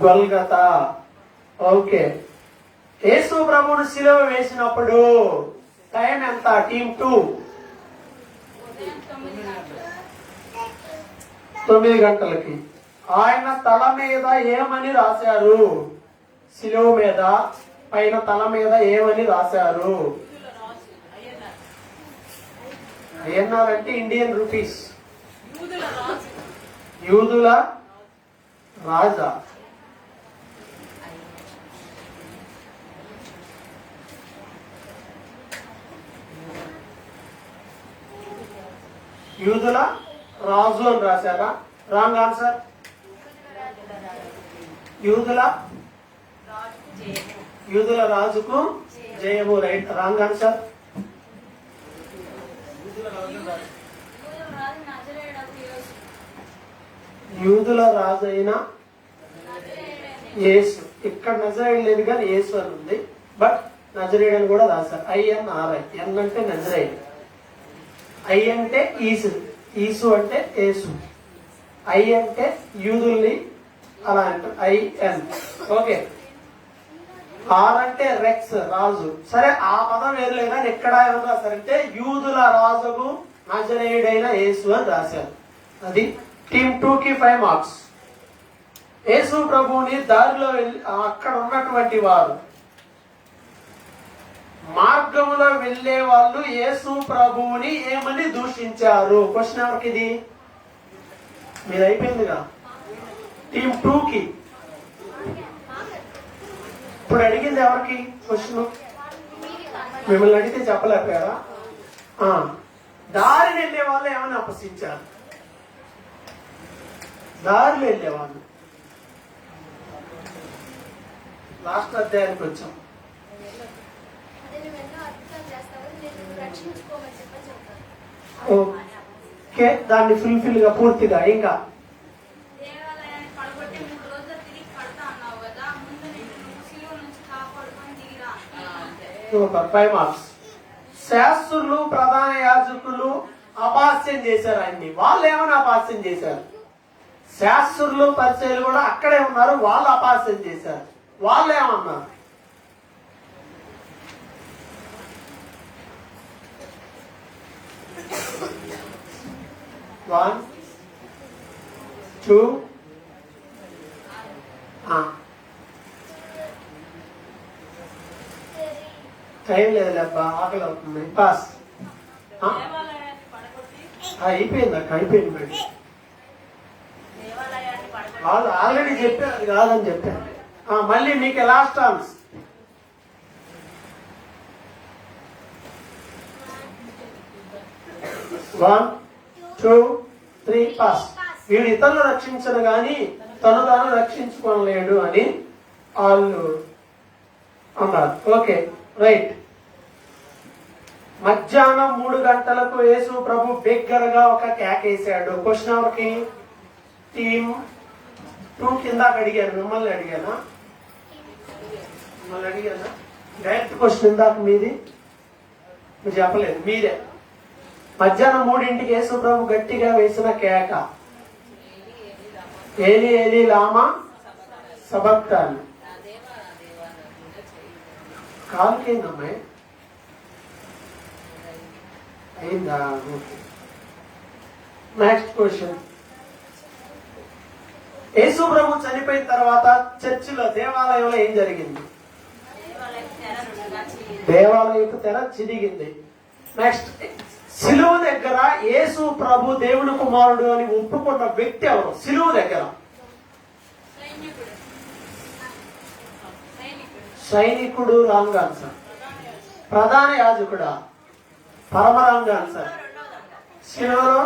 గొల్గతా. ఓకే. యేసు ప్రభును సిలువ వేసినప్పుడు టైం ఎంత? టీమ్ 2. 9 గంటలకి. ఆయన తల మీద ఏమని రాశారు? సిలువ మీద పైన తల మీద ఏమని రాశారు? ఐఎన్ఆర్ అంటే ఇండియన్ రూపీస్. యూదుల రాజా. యూదుల రాజు అని రాశారా? Wrong answer. యూదుల రాజుకు జయము. రైట్. Wrong answer. యూదుల రాజు అయిన యేసు. ఇక్కడ నజరేయుడు లేదు కానీ యేసు అని ఉంది, బట్ నజరేయుడు అని కూడా రాశారు. INRI. ఎన్ అంటే నజరేయుడు, ఐ అంటే ఈసు, ఈసు అంటే యేసు, ఐ అంటే యూదుల్ని అలా అంటారు. IN. ఓకే. ఆర్ అంటే రెక్స్, రాజు. సరే, ఆ పదం వేరు లేదా ఎక్కడ ఏమని రాశారంటే యూదుల రాజుకు నజరేయుడైన యేసు అని రాశారు. అది. టీమ్ 2 కి 5 మార్క్స్. యేసు ప్రభువుని దారిలో వెళ్ళి అక్కడ ఉన్నటువంటి వారు, మార్గంలో వెళ్లే వాళ్ళు యేసు ప్రభువుని ఏమని దూషించారు? క్వశ్చన్ ఎవరికి ఇది? మీరు అయిపోయిందిగా. టీమ్ 2 కి. ఇప్పుడు అడిగింది ఎవరికి క్వశ్చన్? మిమ్మల్ని అడిగితే చెప్పలేకపోయారా? దారిని వెళ్ళే వాళ్ళు ఏమని అపహసించారు? దారిలో వెళ్ళేవాళ్ళు. లాస్ట్ అధ్యాయానికి వచ్చాం. ఓకే, దాన్ని ఫుల్ఫిల్ గా పూర్తిగా. ఇంకా సూపర్. 5 మార్క్స్. శాస్త్రులు, ప్రధాన యాజకులు అపహాస్యం చేశారు ఆయన్ని. వాళ్ళు ఏమైనా అపహాస్యం చేశారు? శాస్త్రులు, పరిచయాలు కూడా అక్కడే ఉన్నారు, వాళ్ళు అపహాస్యం చేశారు. వాళ్ళు ఏమన్నారు? One two. టైం లేదు అబ్బా, ఆకలి అవుతుంది. పాస్. అయిపోయింది అక్క, అయిపోయింది మేడం. వాళ్ళు ఆల్రెడీ చెప్పారు అది కాదని చెప్పారు. మళ్ళీ మీకు last chance. One two three. Pass. వీడు ఇతరులు రక్షించడు గాని తను తాను రక్షించుకోలేడు అని వాళ్ళు అన్నారు. Okay, right. మధ్యాహ్నం 3 గంటలకు యేసు ప్రభు బిగ్గరగా ఒక కేకేశాడు. క్వశ్చన్ ఎవరికి? టీమ్ 2 కిందాక అడిగాను, మిమ్మల్ని అడిగానా? మిమ్మల్ని అడిగానా? డైరెక్ట్ క్వశ్చన్ ఇందాక మీది, మీరు చెప్పలేదు, మీరే. మధ్యాహ్నం 3ంటికి యేసు ప్రభు గట్టిగా వేసిన కేక, ఏలి ఏలి లామా సబక్తాని. కాలుకేందమ్మాయి అయిందా? Next question. యేసు ప్రభు చనిపోయిన తర్వాత చర్చిలో, దేవాలయంలో ఏం జరిగింది? దేవాలయపు తెర చిరిగింది. నెక్స్ట్, సిలువ దగ్గర యేసు ప్రభు దేవుని కుమారుడు అని ఒప్పుకున్న వ్యక్తి ఎవరు? సిలువ దగ్గర సైనికుడు, రాంగ్ ఆన్సర్. ప్రధాన యాజకుడా? పరమ రాంగ్ ఆన్సర్. సిలువలో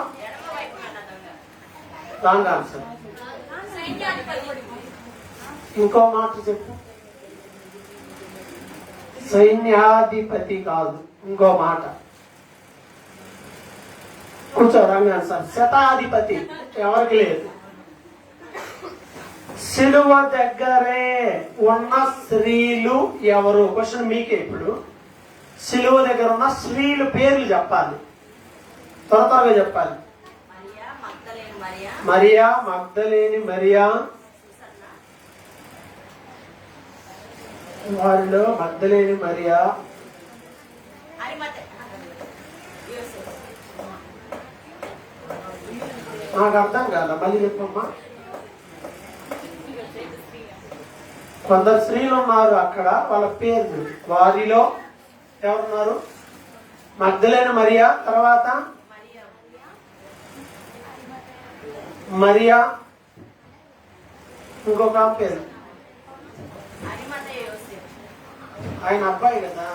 రాంగ్ ఆన్సర్. ఇంకో మాట చెప్పు. సైన్యాధిపతి కాదు, ఇంకో మాట. కూర్చో, రాంగ్ ఆన్సర్. శతాధిపతి ఎవరికి లేదు. సిలువ దగ్గరే ఉన్న స్త్రీలు ఎవరు? క్వశ్చన్ మీకే. ఇప్పుడు సిలువ దగ్గర ఉన్న స్త్రీలు పేర్లు చెప్పాలి, త్వరగా చెప్పాలి. మరియా మగ్దలేని మరియా, వారిలో మగ్దలేని మరియా, నాకు అర్థం కాదా, మళ్ళీ చెప్పమ్మా. కొందరు స్త్రీలు ఉన్నారు అక్కడ, వాళ్ళ పేర్లు. వారిలో ఎవరున్నారు? మగ్దలేని మరియా, తర్వాత మరియా, ఇంకొక పేరు. ఆయన అబ్బాయి కదా.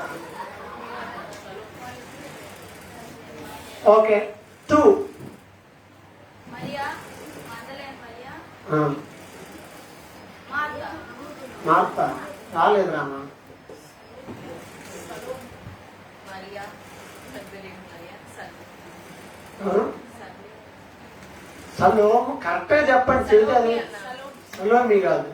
ఓకే, 2. మార్త రాలేదు రామా. సలోము కరెక్ట్గా చెప్పండి, చెబుతుంది. సలోమి కాదు,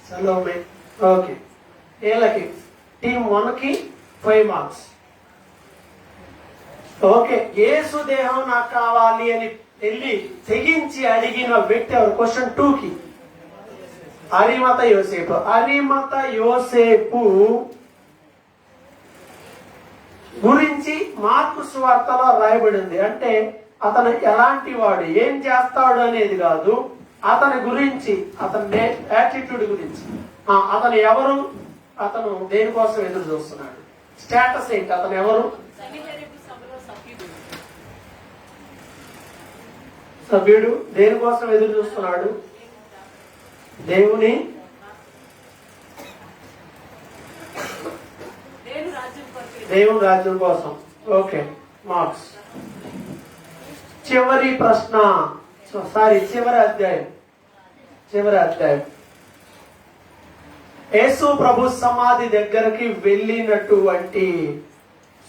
సలోమే. ఓకే, ఏళ్ళకి టీం 1కి 5 మార్క్స్. ఓకే, యేసు దేహం నాకు కావాలి అని వెళ్ళి తెగించి అడిగిన వ్యక్తి ఎవరు? క్వశ్చన్ 2కి. అరిమత యోసేపు. అరిమత యోసేపు గురించి మార్కు సువార్తలో రాయబడింది. అంటే అతను ఎలాంటి వాడు, ఏం చేస్తాడు అనేది కాదు, అతని గురించి, అతని యాటిట్యూడ్ గురించి. అతను ఎవరు, అతను దేనికోసం ఎదురు చూస్తున్నాడు, స్టేటస్ ఏంటి, అతను ఎవరు? సభ్యుడు. దేనికోసం ఎదురు చూస్తున్నాడు? దేవుని రాజ్యం కోసం. Okay, marks. చివరి ప్రశ్న, చివరి అధ్యాయం. యేసు ప్రభు సమాధి దగ్గరకి వెళ్ళినటువంటి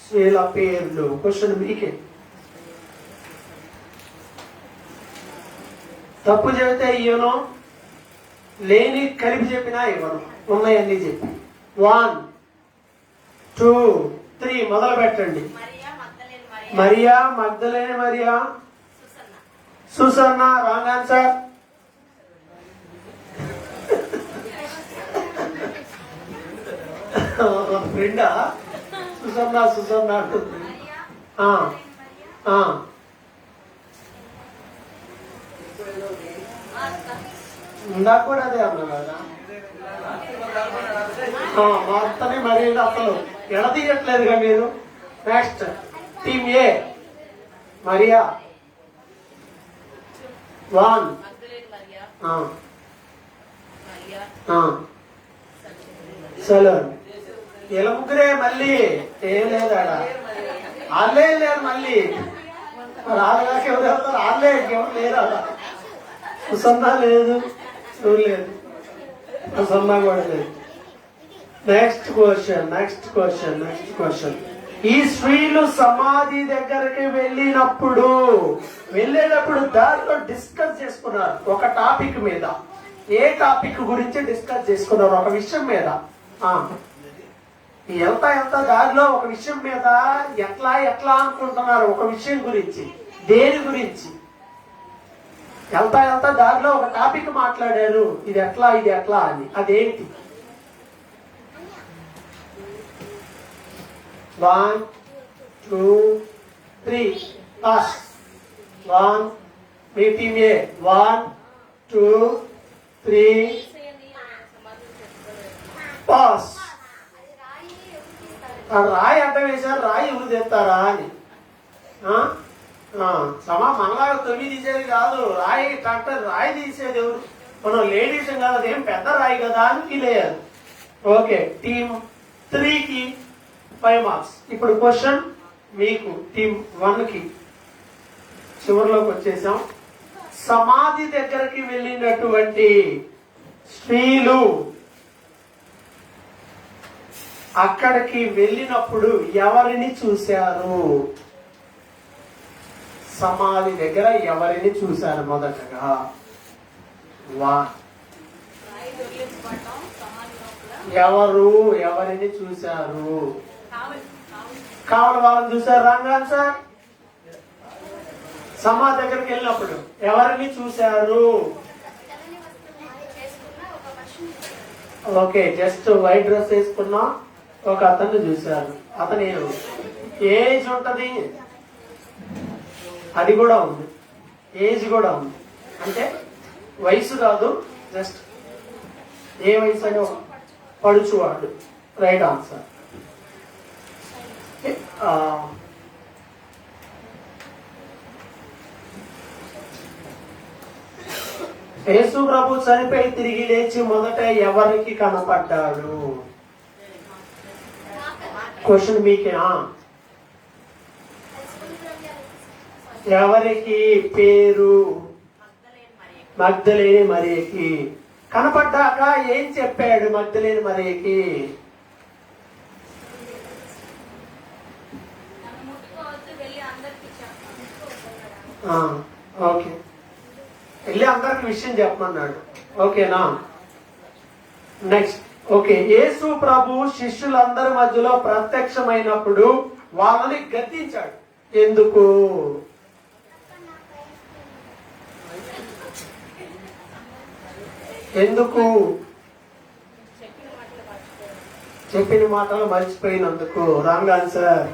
స్త్రీల పేర్లు. క్వశ్చన్ మీకే. తప్పు చెబితే ఇవ్వను, లేని కలిపి చెప్పినా ఇవ్వను, ఉన్నాయన్నీ చెప్పి. 1, 2, 3 మొదలు పెట్టండి. Mariya మగ్దలేని Mariya, Susanna. Wrong answer. ఫ్రెండా సుసన్న అంటుంది. ఇందాక కూడా అదే అన్నా కదా. మొత్తని మరి అసలు ఎడతీయట్లేదుగా మీరు. నెక్స్ట్, టీమ్ ఏ. మరియా 1. సలోన్. ఇలా ముగ్గురే. మళ్ళీ ఏం లేదా, వాళ్ళే లేరు. మళ్ళీ రాళ్ళకి ఎవరు వెళ్తారు? వాళ్ళే, ఎవరు లేరు. సుసన్నా లేదు, నువ్వు లేదు, సుసన్నా కూడా లేదు. Next question. ఈ స్త్రీలు సమాధి దగ్గరికి వెళ్ళేటప్పుడు దారిలో డిస్కస్ చేసుకున్నారు ఒక టాపిక్ మీద. ఏ టాపిక్ గురించి డిస్కస్ చేసుకున్నారు? ఒక విషయం మీద. వెళ్తా దారిలో ఒక విషయం మీద ఎట్లా అనుకుంటున్నారు, ఒక విషయం గురించి. దేని గురించి? వెళ్తా దారిలో ఒక టాపిక్ మాట్లాడారు, ఇది ఎట్లా అని. అదేంటి? 1 2 3 పాస్. 1 మీ టీమ్ ఏ 1 2 3 పాస్. రాయి అడ్డ వేశారు, రాయి ఎవరు తెస్తారా అని. మనలాగా 9 తీసేది కాదు, రాయి ట్రాక్టర్ రాయి తీసేది ఎవరు? మనం లేడీస్ కదా, అదేం పెద్ద రాయి కదా అని ఫీల్ అయ్యారు. ఓకే, టీమ్ 3కి 5 మార్క్స్. ఇప్పుడు క్వశ్చన్ మీకు టీమ్ 1కి. చివరిలోకి వచ్చేసాం. సమాధి దగ్గరికి వెళ్ళినటువంటి స్త్రీలు అక్కడికి వెళ్ళినప్పుడు ఎవరిని చూశారు? సమాధి దగ్గర ఎవరిని చూశారు? మొదటగా ఎవరిని చూశారు? కావాలి వాళ్ళని చూశారు. Wrong answer. సమాధి దగ్గరికి వెళ్ళినప్పుడు ఎవరిని చూశారు? ఓకే, జస్ట్ వైట్ డ్రెస్ వేసుకున్నా ఒక అతన్ని చూశారు. అతను ఏజ్ ఉంటది, అది కూడా ఉంది, ఏజ్ కూడా ఉంది. అంటే వయసు కాదు, జస్ట్ ఏ వయసు అని పడుచువాడు. Right answer. యేసు ప్రభు చనిపోయి తిరిగి లేచి మొదట ఎవరికి కనపడ్డాడు? క్వశ్చన్ మీకే. ఎవరికి పేరు? మగ్దలేని మరియకి. కనపడ్డాక ఏం చెప్పాడు మగ్దలేని మరియకి? ఓకే, వెళ్ళి అందరికి విషయం చెప్పమన్నాడు. ఓకేనా? నెక్స్ట్. ఓకే, యేసు ప్రభు శిష్యులందరి మధ్యలో ప్రత్యక్షమైనప్పుడు వాళ్ళని గద్దించాడు. ఎందుకు? చెప్పిన మాటలు మర్చిపోయినందుకు. Wrong answer.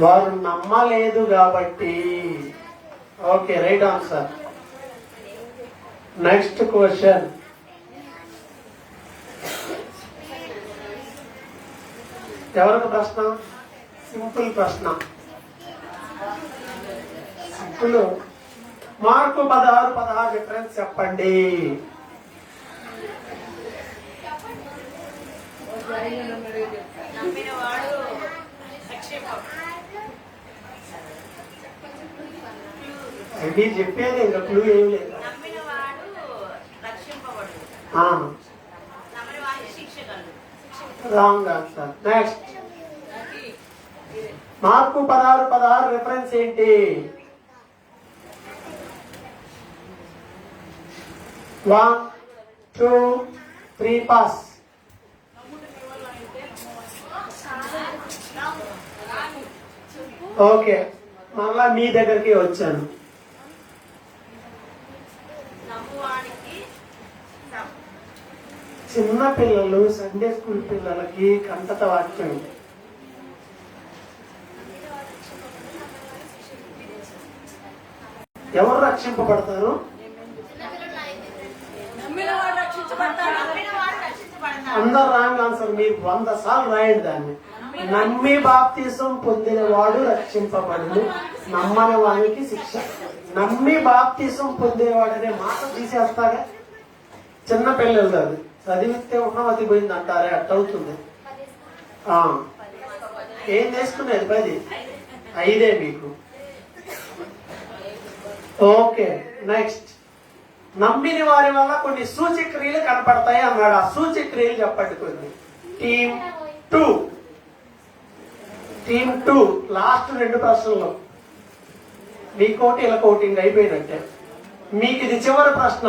వారు నమ్మలేదు కాబట్టి. Okay, right answer. Next question. ఎవరికి ప్రశ్న? సింపుల్ ప్రశ్న. సింపుల్. మార్కు 16 డిఫరెన్స్ చెప్పండి. మీరు చెప్పేది ఇంకా క్లూ ఏం లేదు. Wrong answer. Next. Mark 16 reference ఏంటి? 1 2 3 పాస్. ఓకే, మళ్ళా మీ దగ్గరికి వచ్చాను. చిన్న పిల్లలు, సండే స్కూల్ పిల్లలకి కంటత వాక్యం. ఎవరు రక్షింపబడతారు? అందరు రాంగ్ ఆన్సర్. మీరు 100 సార్లు రాయండి దాన్ని. నమ్మి బాప్తీసం పొందిన వాడు రక్షింపబడును, నమ్మని వానికి శిక్ష. నమ్మి బాప్తీసం పొందేవాడు అనే మాట తీసేస్తారా? చిన్న పిల్లలు కాదు, చదివితే ఉన్నమతి పోయింది అంటారే, అట్టవుతుంది. ఏం చేసుకునేది? 10 5 మీకు. Okay, next. నమ్మిన వారి వల్ల కొన్ని సూచక్రియలు కనపడతాయి అన్నాడు. ఆ సూచక్రియలు చెప్పండి కొన్ని. టీమ్ 2 లాస్ట్ 2 ప్రశ్నలు మీకోటి ఇలా కోటింగ్ అయిపోయినట్టే. మీకు ఇది చివరి ప్రశ్న.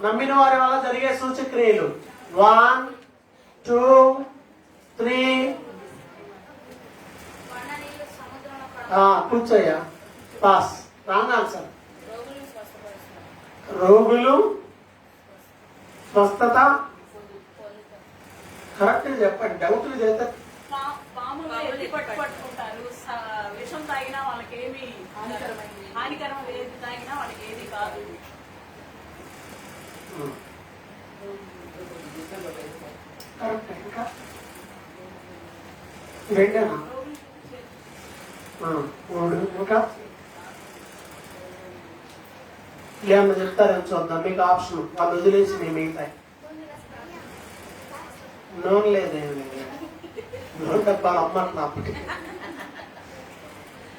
నమ్మిన వారి వల్ల జరిగే సూచక్రియలు 1 2 3. కూర్చోయ్యా. పాస్. Wrong answer. రోగులు స్వస్థత. కరెక్ట్ చెప్పండి. డౌట్లు చేస్తే పాములు ఎత్తి పట్టుకుంటారు. విషం తాగినా వాళ్ళకి ఏమి హానికరం ఏది తాగినా వాళ్ళకి ఏది కాదు. కరెక్ట్. ఇంకా రెండేనా? 3. ఇంకా ఏమన్నా చెప్తారని చూద్దాం. మీకు ఆప్షన్ వాళ్ళు వదిలేసి మేము మిగతాయి. నూనె లేదేం లేదు. నూనె డబ్బాలు అమ్మట్లా అప్పటి.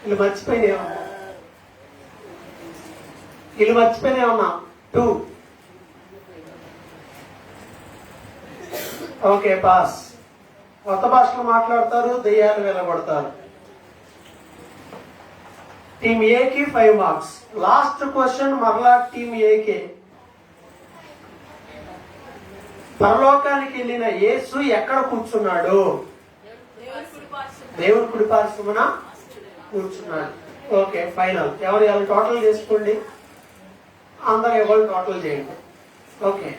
వీళ్ళు మర్చిపోయినాయమ్మా. 2. Okay, pass. కొత్త భాషలు మాట్లాడతారు, దెయ్యాలు వెలగొడతారు. టీమ్ ఏకి 5 మార్క్స్. లాస్ట్ క్వశ్చన్ మరలా టీమ్ ఏకే. పరలోకానికి వెళ్ళిన యేసు ఎక్కడ కూర్చున్నాడు? దేవుని కుడిపార్శ్వమున కూర్చున్నాడు. Okay, final. ఎవరు టోటల్ చేసుకోండి. అందరూ ఎవరు టోటల్ చేయండి. ఓకే.